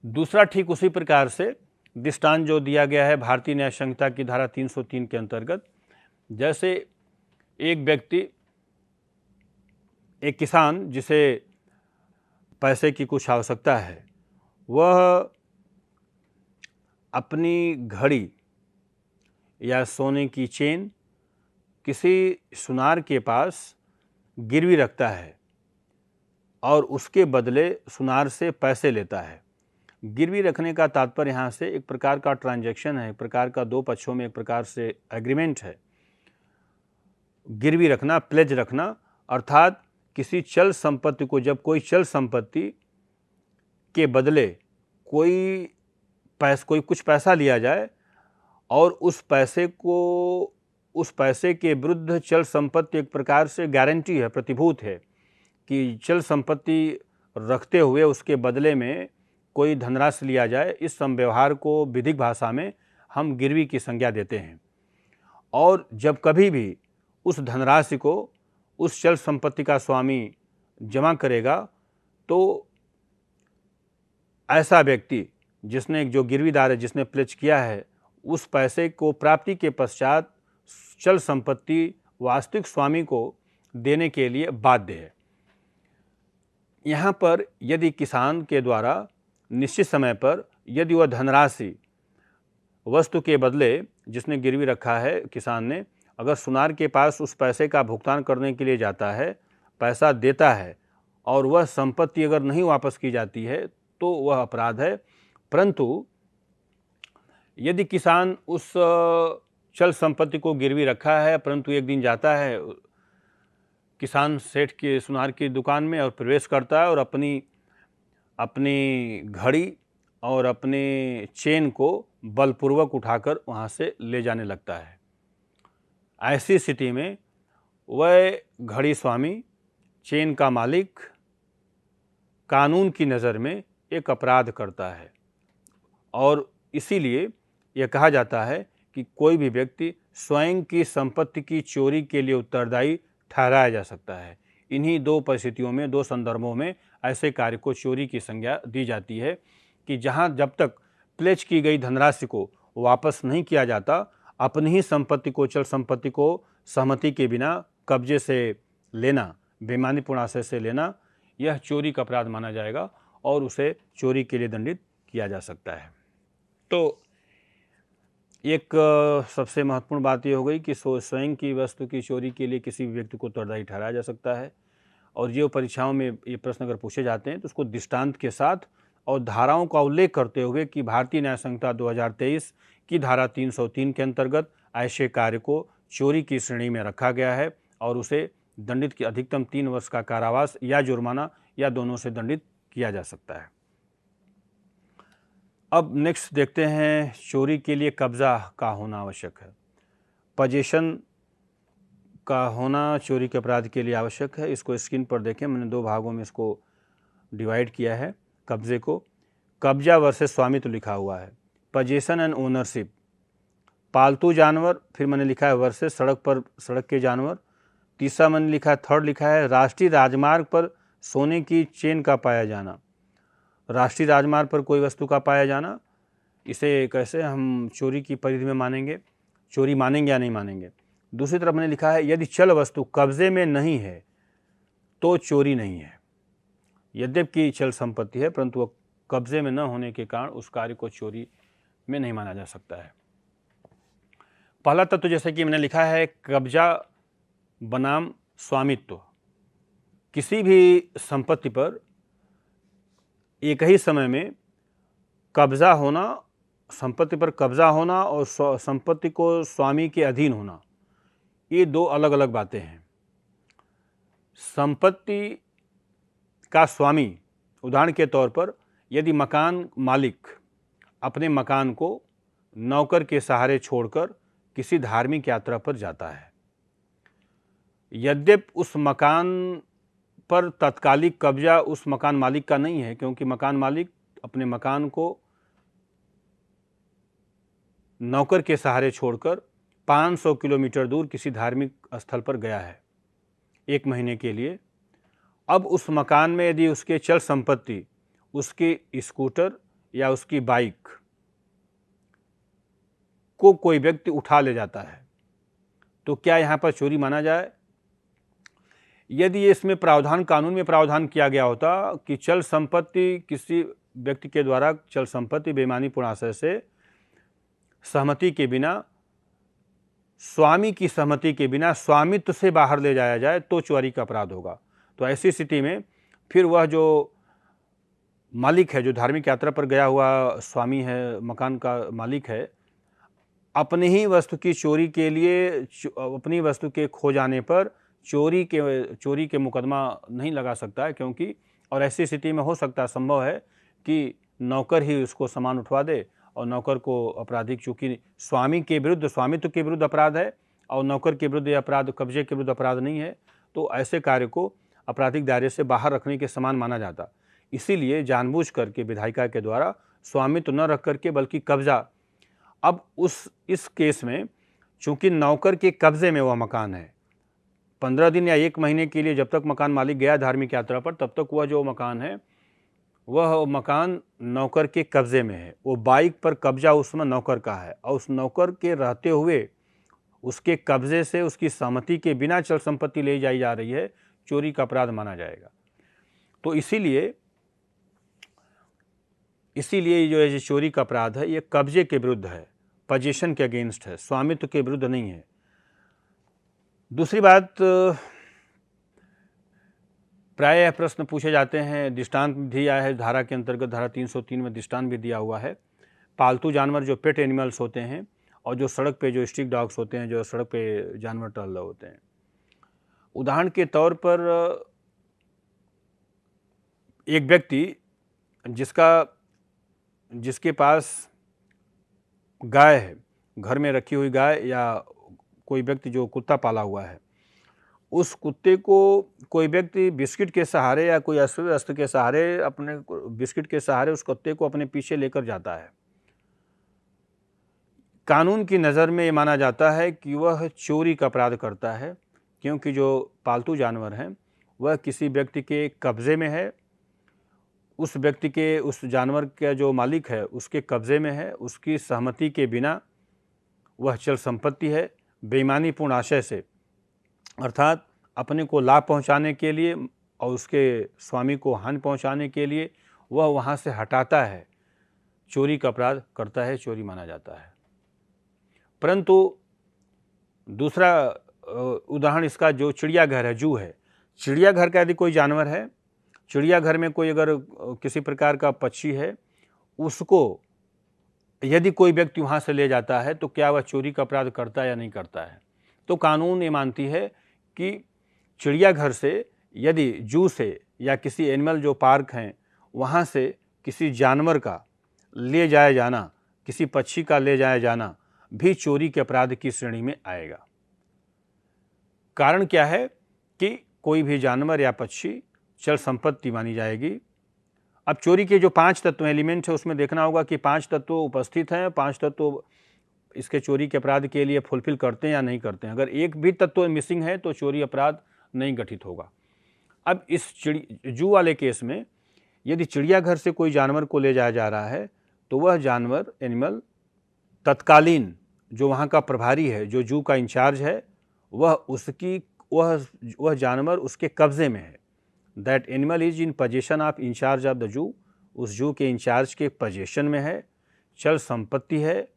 दूसरा ठीक उसी प्रकार से दृष्टांत जो दिया गया है भारतीय न्याय संहिता की धारा 303 के अंतर्गत, जैसे एक किसान जिसे पैसे की कुछ आवश्यकता है, वह अपनी घड़ी या सोने की चेन किसी सुनार के पास गिरवी रखता है और उसके बदले सुनार से पैसे लेता है। गिरवी रखने का तात्पर्य यहाँ से एक प्रकार का ट्रांजैक्शन है, एक प्रकार का दो पक्षों में एक प्रकार से एग्रीमेंट है। गिरवी रखना, प्लेज रखना, अर्थात किसी चल संपत्ति को, जब कोई चल संपत्ति के बदले कोई कुछ पैसा लिया जाए और उस पैसे के विरुद्ध चल संपत्ति एक प्रकार से गारंटी है, प्रतिभूत है कि चल संपत्ति रखते हुए उसके बदले में कोई धनराशि लिया जाए। इस संव्यवहार को विधिक भाषा में हम गिरवी की संज्ञा देते हैं। और जब कभी भी उस धनराशि को उस चल संपत्ति का स्वामी जमा करेगा तो ऐसा व्यक्ति जिसने, जो गिरवीदार है, जिसने प्लेज किया है, उस पैसे को प्राप्ति के पश्चात चल संपत्ति वास्तविक स्वामी को देने के लिए बाध्य है। यहाँ पर यदि किसान के द्वारा निश्चित समय पर यदि वह धनराशि वस्तु के बदले जिसने गिरवी रखा है किसान ने, अगर सुनार के पास उस पैसे का भुगतान करने के लिए जाता है, पैसा देता है और वह संपत्ति अगर नहीं वापस की जाती है तो वह अपराध है। परंतु यदि किसान उस चल संपत्ति को गिरवी रखा है, परंतु एक दिन जाता है किसान सेठ के सुनार की दुकान में और प्रवेश करता है और अपनी घड़ी और अपने चेन को बलपूर्वक उठाकर वहाँ से ले जाने लगता है। ऐसी स्थिति में वह घड़ी स्वामी, चेन का मालिक, कानून की नज़र में एक अपराध करता है। और इसीलिए यह कहा जाता है कि कोई भी व्यक्ति स्वयं की संपत्ति की चोरी के लिए उत्तरदायी ठहराया जा सकता है। इन्हीं दो परिस्थितियों में, दो संदर्भों में ऐसे कार्य को चोरी की संज्ञा दी जाती है कि जहां जब तक प्लेज की गई धनराशि को वापस नहीं किया जाता, अपनी ही संपत्ति को, चल संपत्ति को सहमति के बिना कब्जे से लेना, बेईमानीपूर्ण आशय से लेना, यह चोरी का अपराध माना जाएगा और उसे चोरी के लिए दंडित किया जा सकता है। तो एक सबसे महत्वपूर्ण बात यह हो गई कि स्वयं की वस्तु की चोरी के लिए किसी व्यक्ति को उत्तरदायी ठहराया जा सकता है। और ये परीक्षाओं में ये प्रश्न अगर पूछे जाते हैं तो उसको दृष्टांत के साथ और धाराओं का उल्लेख करते हुए कि भारतीय न्याय संहिता 2023 की धारा 303 के अंतर्गत ऐसे कार्य को चोरी की श्रेणी में रखा गया है और उसे दंडित की अधिकतम 3 वर्ष का कारावास या जुर्माना या दोनों से दंडित किया जा सकता है। अब नेक्स्ट देखते हैं, चोरी के लिए कब्जा का होना आवश्यक है। पोजीशन का होना चोरी के अपराध के लिए आवश्यक है। इसको स्क्रीन पर देखें, मैंने दो भागों में इसको डिवाइड किया है। कब्जे को कब्जा वर्सेस स्वामित्व लिखा हुआ है, पोजीशन एंड ओनरशिप, पालतू जानवर, फिर मैंने लिखा है वर्सेस सड़क के जानवर। तीसरा मैंने लिखा है, थर्ड लिखा है राष्ट्रीय राजमार्ग पर सोने की चेन का पाया जाना। राष्ट्रीय राजमार्ग पर कोई वस्तु का पाया जाना, इसे कैसे हम चोरी की परिधि में मानेंगे, चोरी मानेंगे या नहीं मानेंगे। दूसरी तरफ मैंने लिखा है यदि चल वस्तु कब्जे में नहीं है तो चोरी नहीं है। यद्यपि चल संपत्ति है परंतु वह कब्जे में न होने के कारण उस कार्य को चोरी में नहीं माना जा सकता है। पहला तत्व जैसे कि मैंने लिखा है कब्जा बनाम स्वामित्व। किसी भी संपत्ति पर एक ही समय में कब्जा होना, संपत्ति पर कब्जा होना और संपत्ति को स्वामी के अधीन होना, ये दो अलग अलग बातें हैं। संपत्ति का स्वामी, उदाहरण के तौर पर यदि मकान मालिक अपने मकान को नौकर के सहारे छोड़कर किसी धार्मिक यात्रा पर जाता है, यद्यपि उस मकान पर तात्कालिक कब्जा उस मकान मालिक का नहीं है, क्योंकि मकान मालिक अपने मकान को नौकर के सहारे छोड़कर 500 किलोमीटर दूर किसी धार्मिक स्थल पर गया है 1 महीने के लिए। अब उस मकान में यदि उसके चल संपत्ति, उसकी स्कूटर या उसकी बाइक को कोई व्यक्ति उठा ले जाता है तो क्या यहाँ पर चोरी माना जाए? यदि इसमें प्रावधान, कानून में प्रावधान किया गया होता कि चल संपत्ति, किसी व्यक्ति के द्वारा चल संपत्ति बेईमानीपूर्ण आशय से सहमति के बिना, स्वामी की सहमति के बिना स्वामित्व से बाहर ले जाया जाए तो चोरी का अपराध होगा। तो ऐसी स्थिति में फिर वह जो मालिक है, जो धार्मिक यात्रा पर गया हुआ स्वामी है, मकान का मालिक है, अपनी ही वस्तु की चोरी के लिए अपनी वस्तु के खो जाने पर चोरी के मुकदमा नहीं लगा सकता है, क्योंकि और ऐसी स्थिति में हो सकता है, संभव है कि नौकर ही उसको सामान उठवा दे और नौकर को अपराधिक, चूंकि स्वामी के विरुद्ध, स्वामित्व के विरुद्ध अपराध है और नौकर के विरुद्ध यह अपराध कब्जे के विरुद्ध अपराध नहीं है, तो ऐसे कार्य को आपराधिक दायरे से बाहर रखने के समान माना जाता। इसीलिए जानबूझ करके विधायिका के द्वारा स्वामित्व न रख करके बल्कि कब्जा, अब इस केस में चूंकि नौकर के कब्जे में वह मकान है, 15 दिन या 1 महीने के लिए जब तक मकान मालिक गया धार्मिक यात्रा पर, तब तक वह जो मकान है वह मकान नौकर के कब्जे में है। वो बाइक पर कब्जा उस समय नौकर का है और उस नौकर के रहते हुए उसके कब्जे से उसकी सहमति के बिना चल संपत्ति ले जाई जा रही है, चोरी का अपराध माना जाएगा। तो इसीलिए जो है चोरी का अपराध है, ये कब्जे के विरुद्ध है, पोजीशन के अगेंस्ट है, स्वामित्व के विरुद्ध नहीं है। दूसरी बात, प्राय यह प्रश्न पूछे जाते हैं, दृष्टांत दिया है धारा के अंतर्गत, धारा 303 में दृष्टांत भी दिया हुआ है। पालतू जानवर जो पेट एनिमल्स होते हैं और जो सड़क पे जो स्ट्रीट डॉग्स होते हैं, जो सड़क पे जानवर टहल रहे होते हैं, उदाहरण के तौर पर एक व्यक्ति जिसके पास गाय है, घर में रखी हुई गाय, या कोई व्यक्ति जो कुत्ता पाला हुआ है, उस कुत्ते को कोई व्यक्ति बिस्किट के सहारे या कोई अस्त्र के सहारे, अपने बिस्किट के सहारे उस कुत्ते को अपने पीछे लेकर जाता है। कानून की नज़र में ये माना जाता है कि वह चोरी का अपराध करता है, क्योंकि जो पालतू जानवर हैं वह किसी व्यक्ति के कब्जे में है, उस व्यक्ति के, उस जानवर का जो मालिक है उसके कब्जे में है, उसकी सहमति के बिना वह चल संपत्ति है। बेईमानीपूर्ण आशय से, अर्थात अपने को लाभ पहुंचाने के लिए और उसके स्वामी को हानि पहुंचाने के लिए वह वहां से हटाता है, चोरी का अपराध करता है, चोरी माना जाता है। परंतु दूसरा उदाहरण इसका जो चिड़ियाघर है, जू है, चिड़ियाघर का यदि कोई जानवर है, चिड़ियाघर में कोई अगर किसी प्रकार का पक्षी है, उसको यदि कोई व्यक्ति वहाँ से ले जाता है तो क्या वह चोरी का अपराध करता है या नहीं करता है? तो कानून ये मानती है कि चिड़ियाघर से, यदि जू से या किसी एनिमल जो पार्क हैं वहाँ से किसी जानवर का ले जाया जाना, किसी पक्षी का ले जाया जाना भी चोरी के अपराध की श्रेणी में आएगा। कारण क्या है कि कोई भी जानवर या पक्षी चल संपत्ति मानी जाएगी। अब चोरी के जो 5 तत्व एलिमेंट है उसमें देखना होगा कि 5 तत्व उपस्थित हैं, 5 तत्व इसके चोरी के अपराध के लिए फुलफिल करते हैं या नहीं करते हैं। अगर एक भी तत्व मिसिंग है तो चोरी अपराध नहीं गठित होगा। अब इस जू वाले केस में यदि चिड़ियाघर से कोई जानवर को ले जाया जा रहा है तो वह जानवर, एनिमल, तत्कालीन जो वहाँ का प्रभारी है, जो जू का इंचार्ज है, वह जानवर उसके कब्जे में है। That animal is in position of in charge of the zoo, उस जू के इंचार्ज के पोजीशन में है, चल संपत्ति है,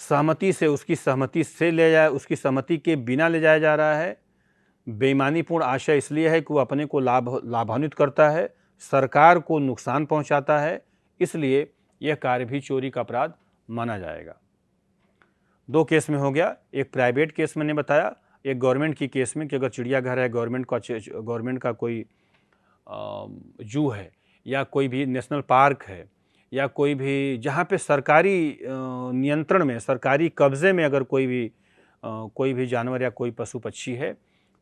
सहमति से, उसकी सहमति से ले जाए, उसकी सहमति के बिना ले जाया जा रहा है। बेईमानीपूर्ण आशय इसलिए है कि वह अपने को लाभान्वित करता है, सरकार को नुकसान पहुंचाता है, इसलिए यह कार्य भी चोरी का अपराध माना जाएगा। 2 केस में हो गया, एक प्राइवेट केस मैंने बताया, एक गवर्नमेंट की केस में कि अगर चिड़ियाघर है, गवर्नमेंट का कोई जू है या कोई भी नेशनल पार्क है या कोई भी जहाँ पे सरकारी नियंत्रण में, सरकारी कब्जे में अगर कोई भी जानवर या कोई पशु पक्षी है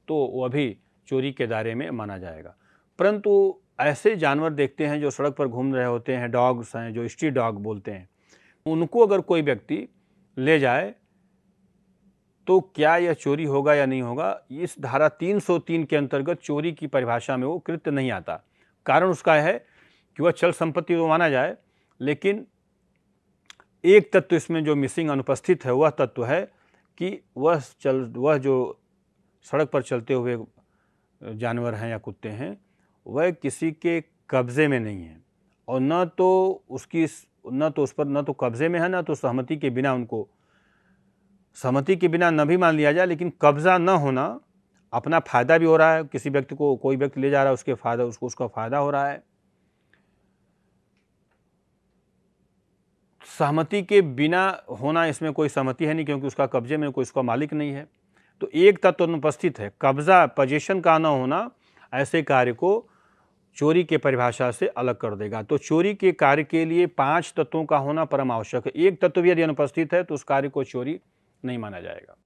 तो वह भी चोरी के दायरे में माना जाएगा। परंतु ऐसे जानवर देखते हैं जो सड़क पर घूम रहे होते हैं, डॉग्स हैं जो स्ट्रीट डॉग बोलते हैं, उनको अगर कोई व्यक्ति ले जाए तो क्या यह चोरी होगा या नहीं होगा? इस धारा 303 के अंतर्गत चोरी की परिभाषा में वो कृत्य नहीं आता। कारण उसका है कि वह चल संपत्ति तो माना जाए, लेकिन एक तत्व इसमें जो मिसिंग, अनुपस्थित है, वह तत्व है कि वह जो सड़क पर चलते हुए जानवर हैं या कुत्ते हैं वह किसी के कब्जे में नहीं है और न तो उस पर न तो कब्जे में है, न तो सहमति के बिना, उनको सहमति के बिना न भी मान लिया जाए, लेकिन कब्जा न होना अपना फ़ायदा भी हो रहा है, किसी व्यक्ति को कोई व्यक्ति ले जा रहा है, उसके फ़ायदा उसका फ़ायदा हो रहा है। सहमति के बिना होना, इसमें कोई सहमति है नहीं, क्योंकि उसका कब्जे में कोई उसका मालिक नहीं है। तो एक तत्व अनुपस्थित है, कब्जा पोजीशन का न होना ऐसे कार्य को चोरी के परिभाषा से अलग कर देगा। तो चोरी के कार्य के लिए 5 तत्वों का होना परम आवश्यक है। एक तत्व भी यदि अनुपस्थित है तो उस कार्य को चोरी नहीं माना जाएगा।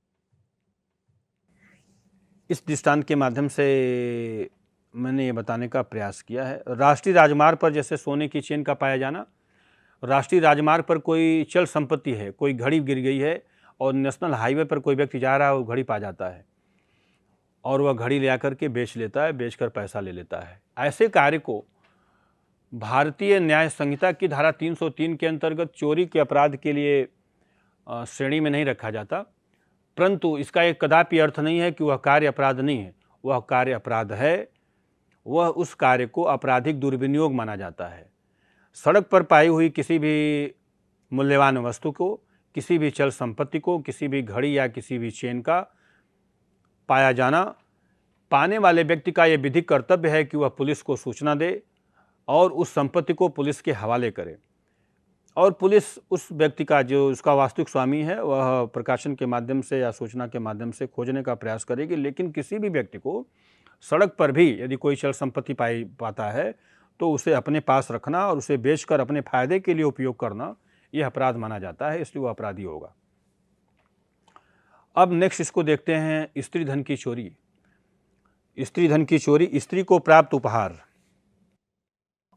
इस दृष्टांत के माध्यम से मैंने ये बताने का प्रयास किया है। राष्ट्रीय राजमार्ग पर जैसे सोने की चेन का पाया जाना, राष्ट्रीय राजमार्ग पर कोई चल संपत्ति है, कोई घड़ी गिर गई है और नेशनल हाईवे पर कोई व्यक्ति जा रहा है, वो घड़ी पा जाता है और वह घड़ी ले आकर के बेच लेता है, बेचकर पैसा ले लेता है। ऐसे कार्य को भारतीय न्याय संहिता की धारा 303 के अंतर्गत चोरी के अपराध के लिए श्रेणी में नहीं रखा जाता, परंतु इसका एक कदापि अर्थ नहीं है कि वह कार्य अपराध नहीं है। वह कार्य अपराध है, वह उस कार्य को आपराधिक दुर्विनियोग माना जाता है। सड़क पर पाई हुई किसी भी मूल्यवान वस्तु को, किसी भी चल संपत्ति को, किसी भी घड़ी या किसी भी चेन का पाया जाना, पाने वाले व्यक्ति का यह विधिक कर्तव्य है कि वह पुलिस को सूचना दे और उस संपत्ति को पुलिस के हवाले करे, और पुलिस उस व्यक्ति का जो उसका वास्तविक स्वामी है वह प्रकाशन के माध्यम से या सूचना के माध्यम से खोजने का प्रयास करेगी। लेकिन किसी भी व्यक्ति को सड़क पर भी यदि कोई चल संपत्ति पाता है तो उसे अपने पास रखना और उसे बेचकर अपने फायदे के लिए उपयोग करना, यह अपराध माना जाता है, इसलिए वह अपराधी होगा। अब नेक्स्ट इसको देखते हैं, स्त्री धन की चोरी। स्त्री धन की चोरी, स्त्री को प्राप्त उपहार,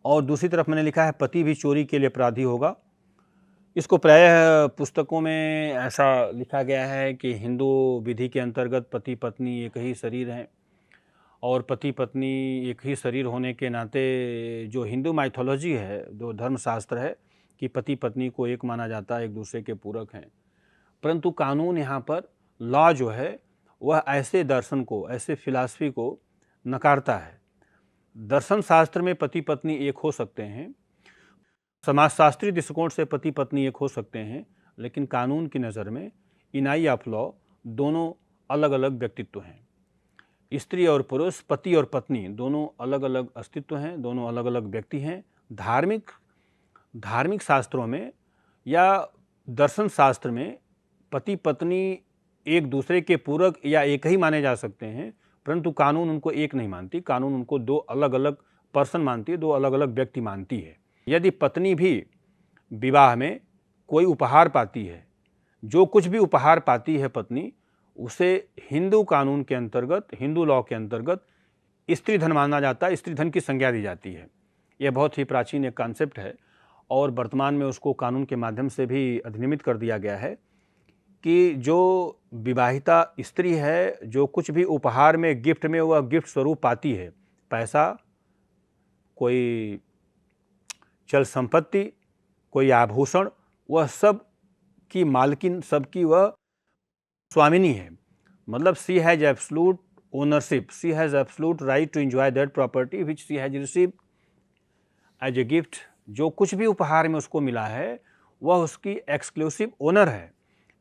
और दूसरी तरफ मैंने लिखा है पति भी चोरी के लिए अपराधी होगा। इसको प्रायः पुस्तकों में ऐसा लिखा गया है कि हिंदू विधि के अंतर्गत पति पत्नी एक ही शरीर हैं, और पति पत्नी एक ही शरीर होने के नाते जो हिंदू माइथोलॉजी है, जो धर्मशास्त्र है कि पति पत्नी को एक माना जाता है, एक दूसरे के पूरक हैं। परंतु कानून यहाँ पर लॉ जो है वह ऐसे दर्शन को, ऐसे फिलॉसफी को नकारता है। दर्शन शास्त्र में पति पत्नी एक हो सकते हैं, समाजशास्त्री दृष्टिकोण से पति पत्नी एक हो सकते हैं, लेकिन कानून की नज़र में इन आई ऑफ लॉ दोनों अलग अलग व्यक्तित्व हैं। स्त्री और पुरुष, पति और पत्नी दोनों अलग अलग अस्तित्व हैं, दोनों अलग अलग व्यक्ति हैं। धार्मिक शास्त्रों में या दर्शन शास्त्र में पति पत्नी एक दूसरे के पूरक या एक ही माने जा सकते हैं, परंतु कानून उनको एक नहीं मानती। कानून उनको दो अलग अलग पर्सन मानती है, दो अलग अलग व्यक्ति मानती है। यदि पत्नी भी विवाह में कोई उपहार पाती है, जो कुछ भी उपहार पाती है पत्नी, उसे हिंदू कानून के अंतर्गत, हिंदू लॉ के अंतर्गत स्त्री धन माना जाता है, स्त्री धन की संज्ञा दी जाती है। यह बहुत ही प्राचीन एक कॉन्सेप्ट है और वर्तमान में उसको कानून के माध्यम से भी अधिनियमित कर दिया गया है कि जो विवाहिता स्त्री है, जो कुछ भी उपहार में, गिफ्ट में वह गिफ्ट स्वरूप पाती है, पैसा, कोई चल संपत्ति, कोई आभूषण, वह सब की मालकिन, सबकी वह स्वामिनी है। मतलब she has absolute ownership, she has absolute right to enjoy that property which she has received as a gift. जो कुछ भी उपहार में उसको मिला है वह उसकी एक्सक्लूसिव ओनर है,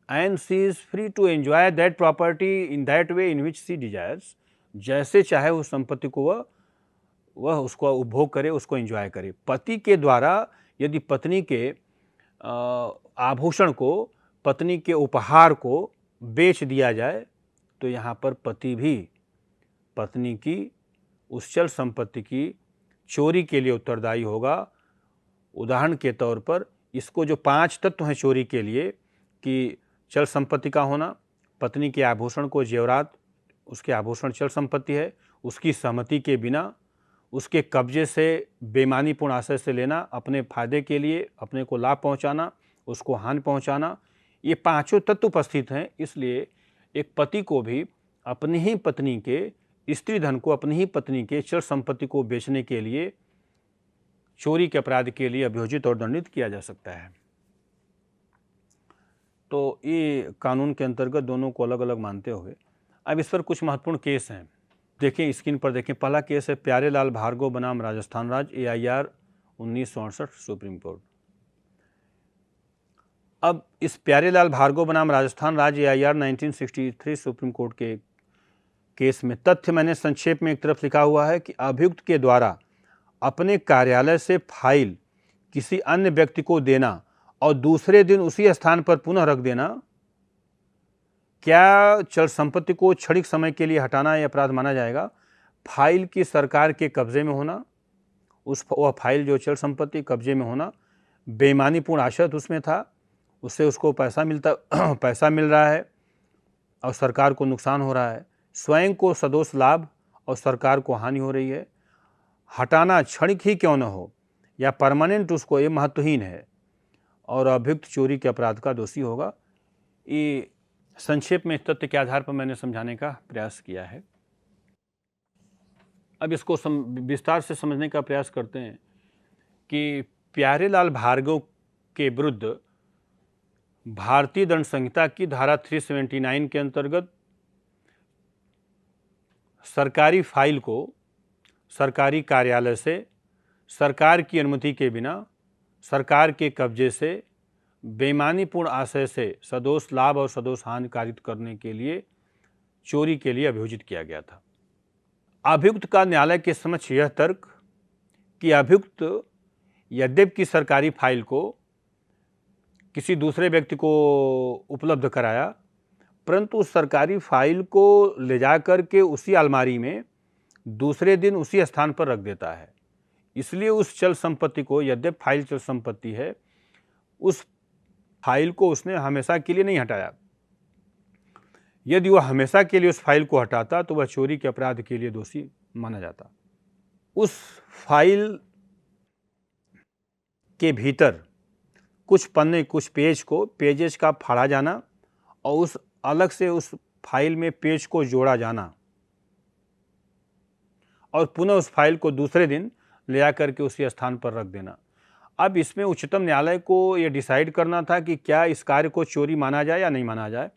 and she is free to enjoy that property in that way in which she desires. जैसे चाहे उस संपत्ति को वह उसको उपभोग करे, उसको एंजॉय करे। पति के द्वारा यदि पत्नी के आभूषण को, पत्नी के उपहार को बेच दिया जाए तो यहाँ पर पति भी पत्नी की उस चल संपत्ति की चोरी के लिए उत्तरदायी होगा। उदाहरण के तौर पर इसको जो 5 तत्व हैं चोरी के लिए कि चल संपत्ति का होना, पत्नी के आभूषण को, जेवरात, उसके आभूषण चल संपत्ति है, उसकी सहमति के बिना उसके कब्जे से बेईमानीपूर्ण आशय से लेना, अपने फायदे के लिए अपने को लाभ पहुंचाना, उसको हानि पहुंचाना, ये 5 तत्व उपस्थित हैं। इसलिए एक पति को भी अपनी ही पत्नी के स्त्री धन को, अपनी ही पत्नी के चल संपत्ति को बेचने के लिए चोरी के अपराध के लिए अभियोजित और दंडित किया जा सकता है। तो ये कानून के अंतर्गत दोनों को अलग अलग मानते हुए अब इस पर कुछ महत्वपूर्ण केस हैं। देखिए स्क्रीन पर देखें, पहला केस है प्यारेलाल भार्गव बनाम राजस्थान राज्य, AIR 1968 सुप्रीम कोर्ट। अब इस प्यारेलाल भार्गव बनाम राजस्थान राज्य AIR 1963 सुप्रीम कोर्ट के केस में तथ्य मैंने संक्षेप में एक तरफ लिखा हुआ है कि अभियुक्त के द्वारा अपने कार्यालय से फाइल किसी अन्य व्यक्ति को देना और दूसरे दिन उसी स्थान पर पुनः रख देना, क्या चल संपत्ति को क्षणिक समय के लिए हटाना यह अपराध माना जाएगा? फाइल की सरकार के कब्जे में होना, वह फाइल जो चल संपत्ति कब्जे में होना, बेईमानीपूर्ण आशय उसमें था, उससे उसको पैसा मिल रहा है और सरकार को नुकसान हो रहा है, स्वयं को सदोष लाभ और सरकार को हानि हो रही है। हटाना क्षणिक ही क्यों न हो या परमानेंट, उसको ये महत्वहीन है और अभियुक्त चोरी के अपराध का दोषी होगा। ये संक्षेप में इस तथ्य के आधार पर मैंने समझाने का प्रयास किया है। अब इसको विस्तार से समझने का प्रयास करते हैं कि प्यारेलाल भार्गव के विरुद्ध भारतीय दंड संहिता की धारा 379 के अंतर्गत सरकारी फाइल को सरकारी कार्यालय से सरकार की अनुमति के बिना सरकार के कब्जे से बेईमानीपूर्ण आशय से सदोष लाभ और सदोष हानि कारित करने के लिए चोरी के लिए अभियोजित किया गया था। अभियुक्त का न्यायालय के समक्ष यह तर्क कि अभियुक्त यद्यपि सरकारी फाइल को किसी दूसरे व्यक्ति को उपलब्ध कराया, परंतु उस सरकारी फाइल को ले जा कर के उसी अलमारी में दूसरे दिन उसी स्थान पर रख देता है। इसलिए उस चल संपत्ति को, यद्यपि फाइल चल संपत्ति है, उस फाइल को उसने हमेशा के लिए नहीं हटाया। यदि वह हमेशा के लिए उस फाइल को हटाता तो वह चोरी के अपराध के लिए दोषी माना जाता। उस फाइल के भीतर कुछ पन्ने, कुछ पेजेस का फाड़ा जाना और उस अलग से उस फाइल में पेज को जोड़ा जाना और पुनः उस फाइल को दूसरे दिन ले आकर के उसी स्थान पर रख देना। अब इसमें उच्चतम न्यायालय को यह डिसाइड करना था कि क्या इस कार्य को चोरी माना जाए या नहीं माना जाए।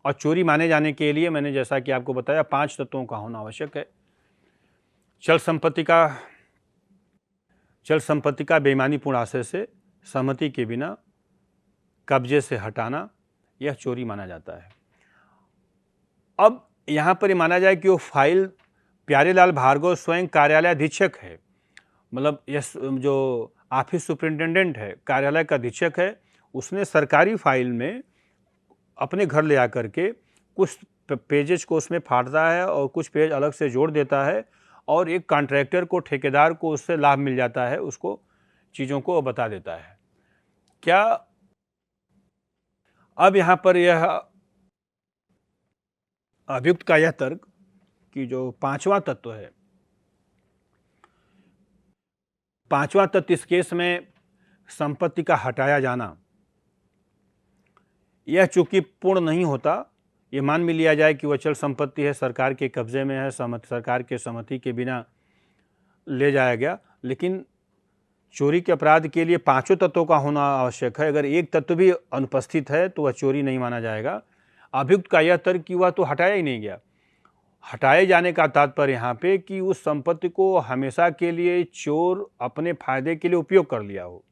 और चोरी माने जाने के लिए मैंने जैसा कि आपको बताया 5 तत्वों का होना आवश्यक है। चल संपत्ति का बेईमानीपूर्ण आशय से सहमति के बिना कब्जे से हटाना, यह चोरी माना जाता है। अब यहाँ पर ये माना जाए कि वो फाइल प्यारेलाल भार्गव स्वयं कार्यालय अधीक्षक है, मतलब यह जो ऑफिस सुपरिटेंडेंट है, कार्यालय का अधीक्षक है, उसने सरकारी फाइल में अपने घर ले आकर के कुछ पेजेस को उसमें फाड़ता है और कुछ पेज अलग से जोड़ देता है और एक कॉन्ट्रैक्टर को, ठेकेदार को उससे लाभ मिल जाता है, उसको चीज़ों को बता देता है। क्या अब यहाँ पर यह अभियुक्त का यह तर्क कि जो 5वां तत्व है, 5वां तत्व इस केस में संपत्ति का हटाया जाना, यह चूंकि पूर्ण नहीं होता, ये मान में लिया जाए कि वह चल संपत्ति है, सरकार के कब्जे में है, सरकार के सहमति के बिना ले जाया गया, लेकिन चोरी के अपराध के लिए 5 तत्वों का होना आवश्यक है। अगर एक तत्व भी अनुपस्थित है तो वह चोरी नहीं माना जाएगा। अभियुक्त का यह तर्क कि वह तो हटाया ही नहीं गया। हटाए जाने का तात्पर्य यहाँ पे कि उस संपत्ति को हमेशा के लिए चोर अपने फायदे के लिए उपयोग कर लिया हो।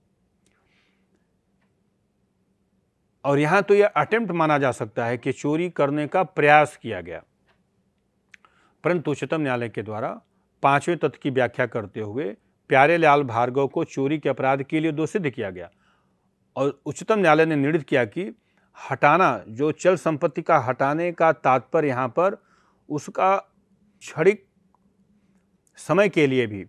और यहाँ तो यह अटेम्प्ट माना जा सकता है कि चोरी करने का प्रयास किया गया, परंतु उच्चतम न्यायालय के द्वारा 5वें तत्व की व्याख्या करते हुए प्यारेलाल भार्गव को चोरी के अपराध के लिए दोषी सिद्ध किया गया और उच्चतम न्यायालय ने निर्णय किया कि हटाना, जो चल संपत्ति का हटाने का तात्पर्य यहाँ पर उसका क्षणिक समय के लिए भी,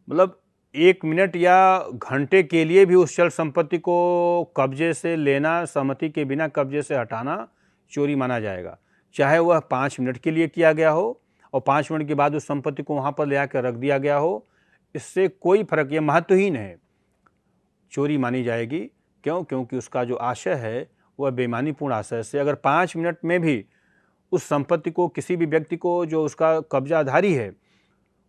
मतलब 1 मिनट या घंटे के लिए भी उस चल संपत्ति को कब्जे से लेना, सहमति के बिना कब्जे से हटाना चोरी माना जाएगा, चाहे वह 5 मिनट के लिए किया गया हो और 5 मिनट के बाद उस संपत्ति को वहाँ पर ले आकर रख दिया गया हो। इससे कोई फर्क, ये महत्वहीन है, चोरी मानी जाएगी। क्यों? क्योंकि उसका जो आशय है वह बेईमानीपूर्ण आशय से, अगर 5 मिनट में भी उस संपत्ति को किसी भी व्यक्ति को जो उसका कब्जाधारी है,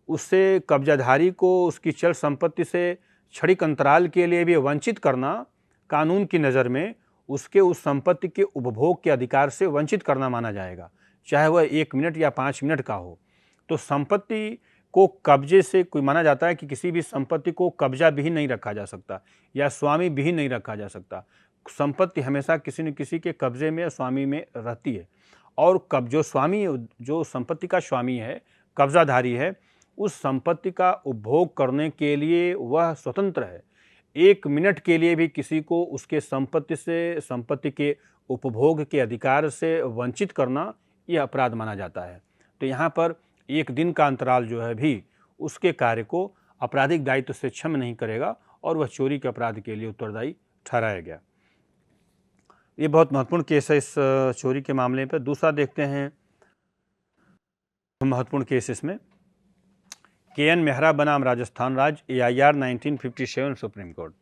उससे कब्जाधारी को उसकी चल संपत्ति से क्षणिक अंतराल के लिए भी वंचित करना, कानून की नज़र में उसके उस संपत्ति के उपभोग के अधिकार से वंचित करना माना जाएगा, चाहे वह 1 मिनट या 5 मिनट का हो। तो संपत्ति को कब्जे से, कोई माना जाता है कि किसी भी संपत्ति को कब्जा विहीन नहीं रखा जा सकता या स्वामी विहीन नहीं रखा जा सकता। संपत्ति हमेशा किसी न किसी के कब्जे में, स्वामी में रहती है और जो संपत्ति का स्वामी है, कब्जाधारी है, उस संपत्ति का उपभोग करने के लिए वह स्वतंत्र है। 1 मिनट के लिए भी किसी को उसके संपत्ति के उपभोग के अधिकार से वंचित करना यह अपराध माना जाता है। तो यहाँ पर 1 दिन का अंतराल जो है भी उसके कार्य को आपराधिक दायित्व से क्षम नहीं करेगा और वह चोरी के अपराध के लिए उत्तरदायी ठहराया गया। ये बहुत महत्वपूर्ण केस है इस चोरी के मामले पर। दूसरा देखते हैं महत्वपूर्ण केस इसमें, के.एन. मेहरा बनाम राजस्थान राज्य, AIR 1957 सुप्रीम कोर्ट।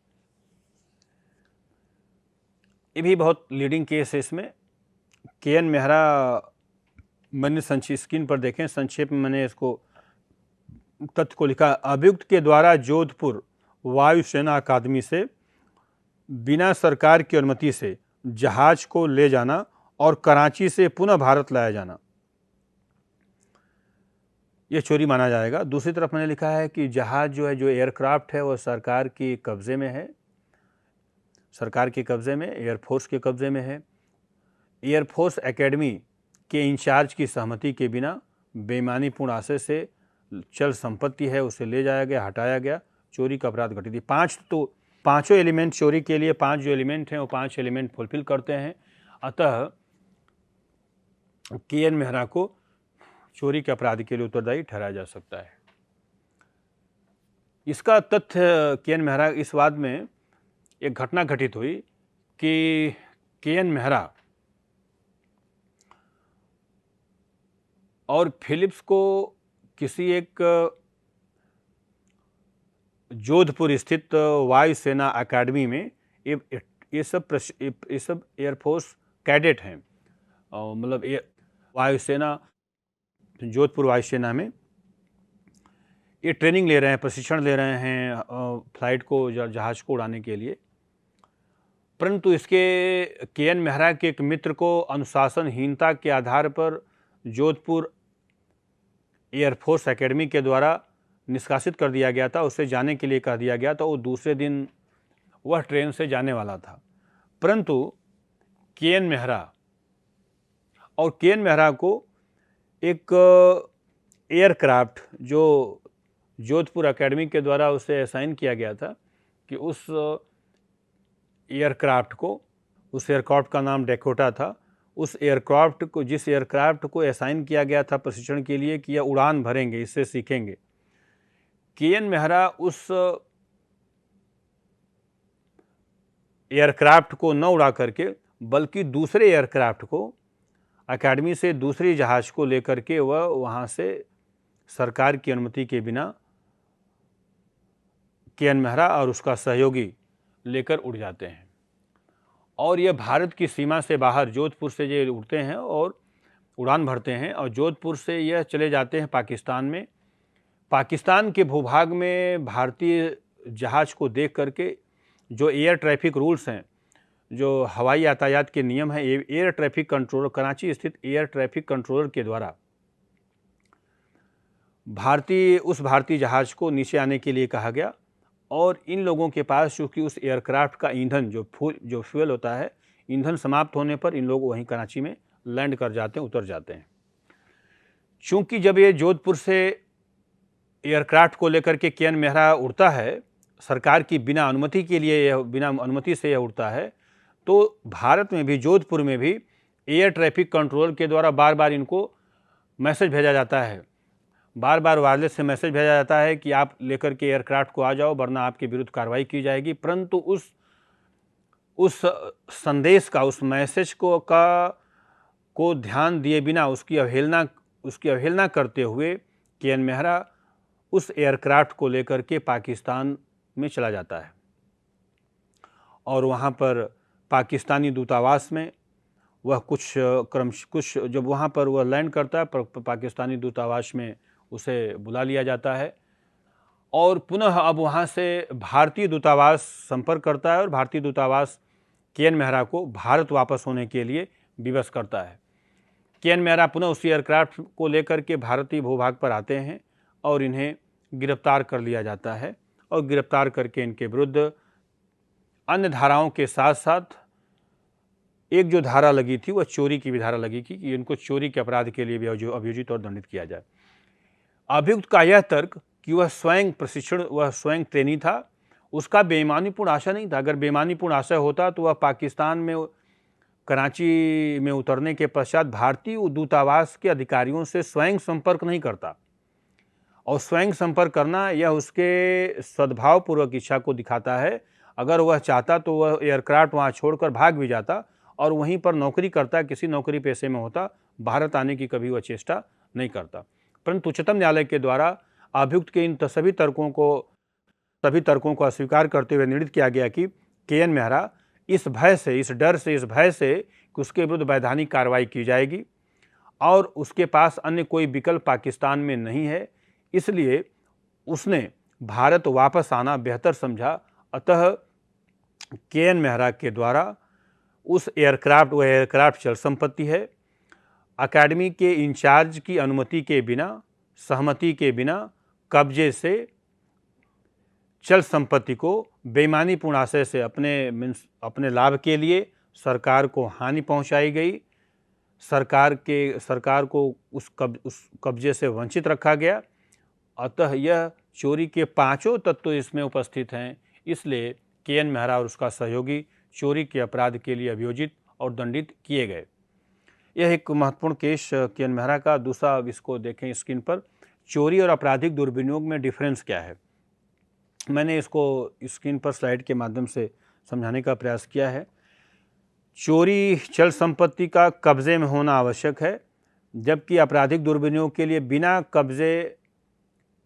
ये भी बहुत लीडिंग केस है इसमें। के.एन. मेहरा, मैंने स्क्रीन पर देखें, संक्षेप में मैंने इसको तथ्य को लिखा। अभियुक्त के द्वारा जोधपुर वायुसेना अकादमी से बिना सरकार की अनुमति से जहाज को ले जाना और कराची से पुनः भारत लाया जाना, यह चोरी माना जाएगा। दूसरी तरफ मैंने लिखा है कि जहाज जो है, जो एयरक्राफ्ट है, वह सरकार के कब्जे में है, सरकार के कब्जे में, एयरफोर्स के कब्जे में है। एयरफोर्स एकेडमी के इंचार्ज की सहमति के बिना बेईमानीपूर्ण आशय से चल संपत्ति है उसे ले जाया गया, हटाया गया, चोरी का अपराध घटित है। पांचों एलिमेंट चोरी के लिए, 5 जो एलिमेंट हैं वो 5 एलिमेंट फुलफिल करते हैं। अतः के.एन. मेहरा को चोरी के अपराध के लिए उत्तरदायी ठहराया जा सकता है। इसका तथ्य, के.एन. मेहरा, इस बाद में एक घटना घटित हुई कि के.एन. मेहरा और फिलिप्स को किसी एक जोधपुर स्थित वायुसेना अकादमी में, ये सब एयरफोर्स कैडेट हैं, मतलब वायुसेना, जोधपुर वायुसेना में ये ट्रेनिंग ले रहे हैं, प्रशिक्षण ले रहे हैं फ्लाइट को, जहाज को उड़ाने के लिए। परंतु इसके के.एन. मेहरा के एक मित्र को अनुशासनहीनता के आधार पर जोधपुर एयरफोर्स एकेडमी के द्वारा निष्कासित कर दिया गया था, उसे जाने के लिए कह दिया गया था। वो दूसरे दिन वह ट्रेन से जाने वाला था, परंतु के.एन. मेहरा को एक एयरक्राफ्ट जो जोधपुर एकेडमी के द्वारा उसे असाइन किया गया था कि उस एयरक्राफ्ट का नाम डैकोटा था, उस एयरक्राफ्ट को, जिस एयरक्राफ्ट को असाइन किया गया था प्रशिक्षण के लिए कि यह उड़ान भरेंगे, इससे सीखेंगे, के.एन. मेहरा उस एयरक्राफ्ट को न उड़ा करके बल्कि दूसरे एयरक्राफ्ट को, अकादमी से दूसरी जहाज को लेकर के वह वहाँ से सरकार की अनुमति के बिना के.एन. मेहरा और उसका सहयोगी लेकर उड़ जाते हैं। और यह भारत की सीमा से बाहर, जोधपुर से ये उड़ते हैं और उड़ान भरते हैं, और जोधपुर से यह चले जाते हैं पाकिस्तान में। पाकिस्तान के भूभाग में भारतीय जहाज को देख करके जो एयर ट्रैफिक रूल्स हैं, जो हवाई यातायात के नियम हैं, एयर ट्रैफिक कंट्रोलर, कराची स्थित एयर ट्रैफिक कंट्रोलर के द्वारा उस भारतीय जहाज को नीचे आने के लिए कहा गया। और इन लोगों के पास चूँकि उस एयरक्राफ्ट का ईंधन, जो फ्यूल होता है, ईंधन समाप्त होने पर इन लोग वहीं कराची में लैंड कर जाते हैं, उतर जाते हैं। चूँकि जब ये जोधपुर से एयरक्राफ्ट को लेकर के के.एन. मेहरा उड़ता है, सरकार की बिना अनुमति के लिए, बिना अनुमति से यह उड़ता है, तो भारत में भी, जोधपुर में भी एयर ट्रैफिक कंट्रोलर के द्वारा बार बार इनको मैसेज भेजा जाता है, बार बार वायरलेस से मैसेज भेजा जाता है कि आप लेकर के एयरक्राफ्ट को आ जाओ वरना आपके विरुद्ध कार्रवाई की जाएगी। परंतु उस संदेश का, उस मैसेज को ध्यान दिए बिना, उसकी अवहेलना करते हुए के.एन. मेहरा उस एयरक्राफ्ट को लेकर के पाकिस्तान में चला जाता है और वहाँ पर पाकिस्तानी दूतावास में वह जब वहाँ पर वह लैंड करता है, पाकिस्तानी दूतावास में उसे बुला लिया जाता है और पुनः अब वहाँ से भारतीय दूतावास संपर्क करता है और भारतीय दूतावास के.एन. मेहरा को भारत वापस होने के लिए विवश करता है। के.एन. मेहरा पुनः उसी एयरक्राफ्ट को लेकर के भारतीय भूभाग पर आते हैं और इन्हें गिरफ्तार कर लिया जाता है और गिरफ्तार करके इनके विरुद्ध अन्य धाराओं के साथ साथ एक जो धारा लगी थी वह चोरी की भी धारा लगी थी कि इनको चोरी के अपराध के लिए भी अभियोजित और दंडित किया जाए। अभियुक्त का यह तर्क कि वह स्वयं ट्रेनी था, उसका बेईमानीपूर्ण आशय नहीं था। अगर बेईमानीपूर्ण आशय होता तो वह पाकिस्तान में कराची में उतरने के पश्चात भारतीय दूतावास के अधिकारियों से स्वयं संपर्क नहीं करता, और स्वयं संपर्क करना यह उसके सद्भावपूर्वक इच्छा को दिखाता है। अगर वह चाहता तो वह एयरक्राफ्ट वहाँ छोड़कर भाग भी जाता और वहीं पर नौकरी करता, किसी नौकरी पेशे में होता, भारत आने की कभी वह चेष्टा नहीं करता। परंतु उच्चतम न्यायालय के द्वारा अभियुक्त के इन सभी तर्कों को अस्वीकार करते हुए निर्णित किया गया कि के.एन. मेहरा इस भय से कि उसके विरुद्ध वैधानिक कार्रवाई की जाएगी और उसके पास अन्य कोई विकल्प पाकिस्तान में नहीं है, इसलिए उसने भारत वापस आना बेहतर समझा। अतः के.एन. मेहरा के द्वारा उस एयरक्राफ्ट चल संपत्ति है, अकादमी के इंचार्ज की अनुमति के बिना, सहमति के बिना कब्जे से चल संपत्ति को बेईमानीपूर्ण आशय से अपने लाभ के लिए सरकार को हानि पहुंचाई गई। सरकार को उस कब्जे से वंचित रखा गया। अतः यह चोरी के पांचों तत्व इसमें उपस्थित हैं, इसलिए के.एन. मेहरा और उसका सहयोगी चोरी के अपराध के लिए अभियोजित और दंडित किए गए। यह एक महत्वपूर्ण केस के.एन. मेहरा का। दूसरा, इसको देखें स्क्रीन पर, चोरी और आपराधिक दुर्विनियोग में डिफरेंस क्या है। मैंने इसको स्क्रीन पर स्लाइड के माध्यम से समझाने का प्रयास किया है। चोरी चल संपत्ति का कब्जे में होना आवश्यक है, जबकि आपराधिक दुर्विनियोग के लिए बिना कब्जे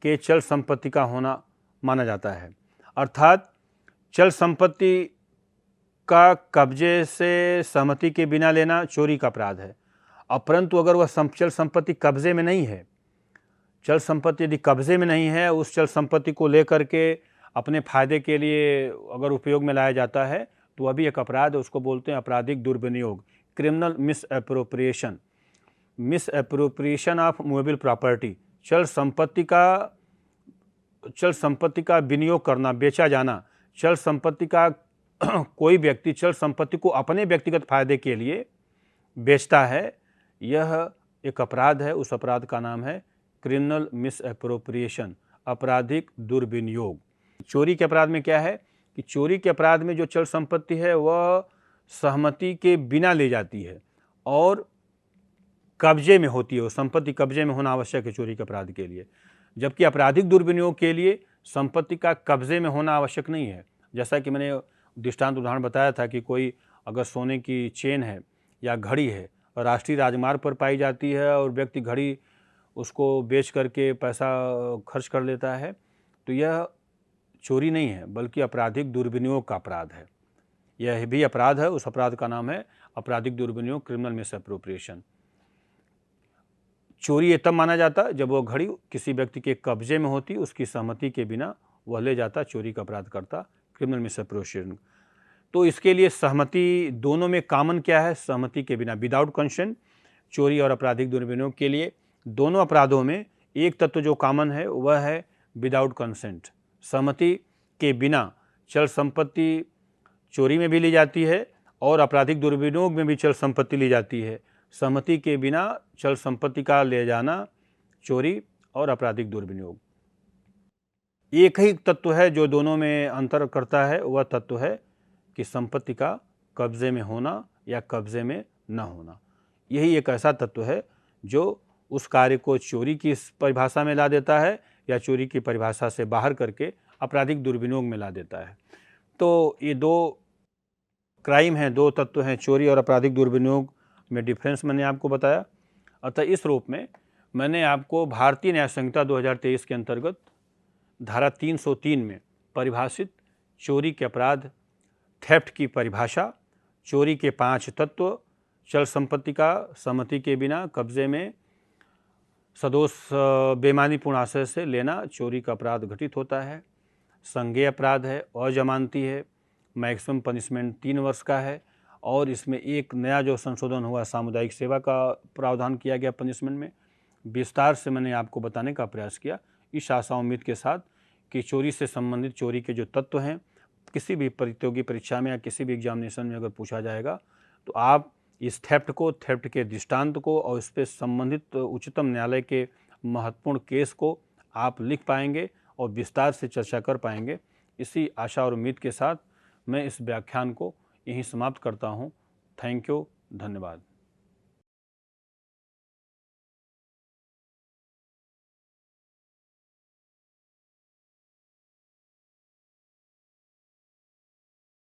के चल संपत्ति का होना माना जाता है। अर्थात चल संपत्ति का कब्जे से सहमति के बिना लेना चोरी का अपराध है। परंतु अगर वह चल संपत्ति कब्जे में नहीं है, चल संपत्ति यदि कब्जे में नहीं है, उस चल संपत्ति को लेकर के अपने फायदे के लिए अगर उपयोग में लाया जाता है तो वह भी एक अपराध है। उसको बोलते हैं आपराधिक दुर्विनियोग, criminal misappropriation of movable property. चल संपत्ति का विनियोग करना, बेचा जाना। चल संपत्ति का कोई व्यक्ति चल संपत्ति को अपने व्यक्तिगत फायदे के लिए बेचता है, यह एक अपराध है। उस अपराध का नाम है क्रिमिनल मिसएप्रोप्रिएशन, आपराधिक दुर्विनियोग। चोरी के अपराध में क्या है कि चोरी के अपराध में जो चल संपत्ति है वह सहमति के बिना ले जाती है और कब्जे में होती है। वो संपत्ति कब्जे में होना आवश्यक है चोरी के अपराध के लिए, जबकि आपराधिक दुर्विनियोग के लिए संपत्ति का कब्जे में होना आवश्यक नहीं है। जैसा कि मैंने दृष्टांत उदाहरण बताया था कि कोई अगर सोने की चेन है या घड़ी है और राष्ट्रीय राजमार्ग पर पाई जाती है और व्यक्ति घड़ी उसको बेच करके पैसा खर्च कर लेता है, तो यह चोरी नहीं है बल्कि आपराधिक दुर्विनियोग का अपराध है। यह भी अपराध है। उस अपराध का नाम है आपराधिक दुर्विनियोग, क्रिमिनल मिसएप्रोप्रिएशन। चोरी ये तब माना जाता जब वह घड़ी किसी व्यक्ति के कब्जे में होती, उसकी सहमति के बिना वह ले जाता, चोरी का अपराध करता, क्रिमिनल मिसएप्रोप्रिएशन। तो इसके लिए सहमति दोनों में कॉमन क्या है? सहमति के बिना, विदाउट कंसेंट। चोरी और आपराधिक दुर्विनियोग के लिए दोनों अपराधों में एक तत्व जो कॉमन है वह है विदाउट कंसेंट। सहमति के बिना चल संपत्ति चोरी में भी ली जाती है और आपराधिक दुर्विनियोग में भी चल संपत्ति ली जाती है। सहमति के बिना चल संपत्ति का ले जाना चोरी और आपराधिक दुर्विनियोग। एक ही तत्व है जो दोनों में अंतर करता है, वह तत्व है कि संपत्ति का कब्जे में होना या कब्जे में न होना। यही एक ऐसा तत्व है जो उस कार्य को चोरी की परिभाषा में ला देता है या चोरी की परिभाषा से बाहर करके आपराधिक दुर्विनियोग में ला देता है। तो ये दो क्राइम हैं, दो तत्व हैं, चोरी और आपराधिक दुर्विनियोग में डिफरेंस मैंने आपको बताया। अतः इस रूप में मैंने आपको भारतीय न्याय संहिता 2023 के अंतर्गत धारा 303 में परिभाषित चोरी के अपराध, थेफ्ट की परिभाषा, चोरी के 5 तत्व, चल संपत्ति का सहमति के बिना कब्जे में सदोष बेईमानीपूर्ण आशय से लेना चोरी का अपराध घटित होता है, संज्ञेय अपराध है, अजमानती है, मैक्सिमम पनिशमेंट 3 वर्ष का है और इसमें एक नया जो संशोधन हुआ सामुदायिक सेवा का प्रावधान किया गया पनिशमेंट में। विस्तार से मैंने आपको बताने का प्रयास किया, इस आशा उम्मीद के साथ कि चोरी से संबंधित चोरी के जो तत्व हैं किसी भी प्रतियोगी परीक्षा में या किसी भी एग्जामिनेशन में अगर पूछा जाएगा तो आप इस थेफ्ट के दृष्टांत को और इस पे संबंधित उच्चतम न्यायालय के महत्वपूर्ण केस को आप लिख पाएंगे और विस्तार से चर्चा कर पाएंगे। इसी आशा और उम्मीद के साथ मैं इस व्याख्यान को यहीं समाप्त करता हूँ। थैंक यू, धन्यवाद।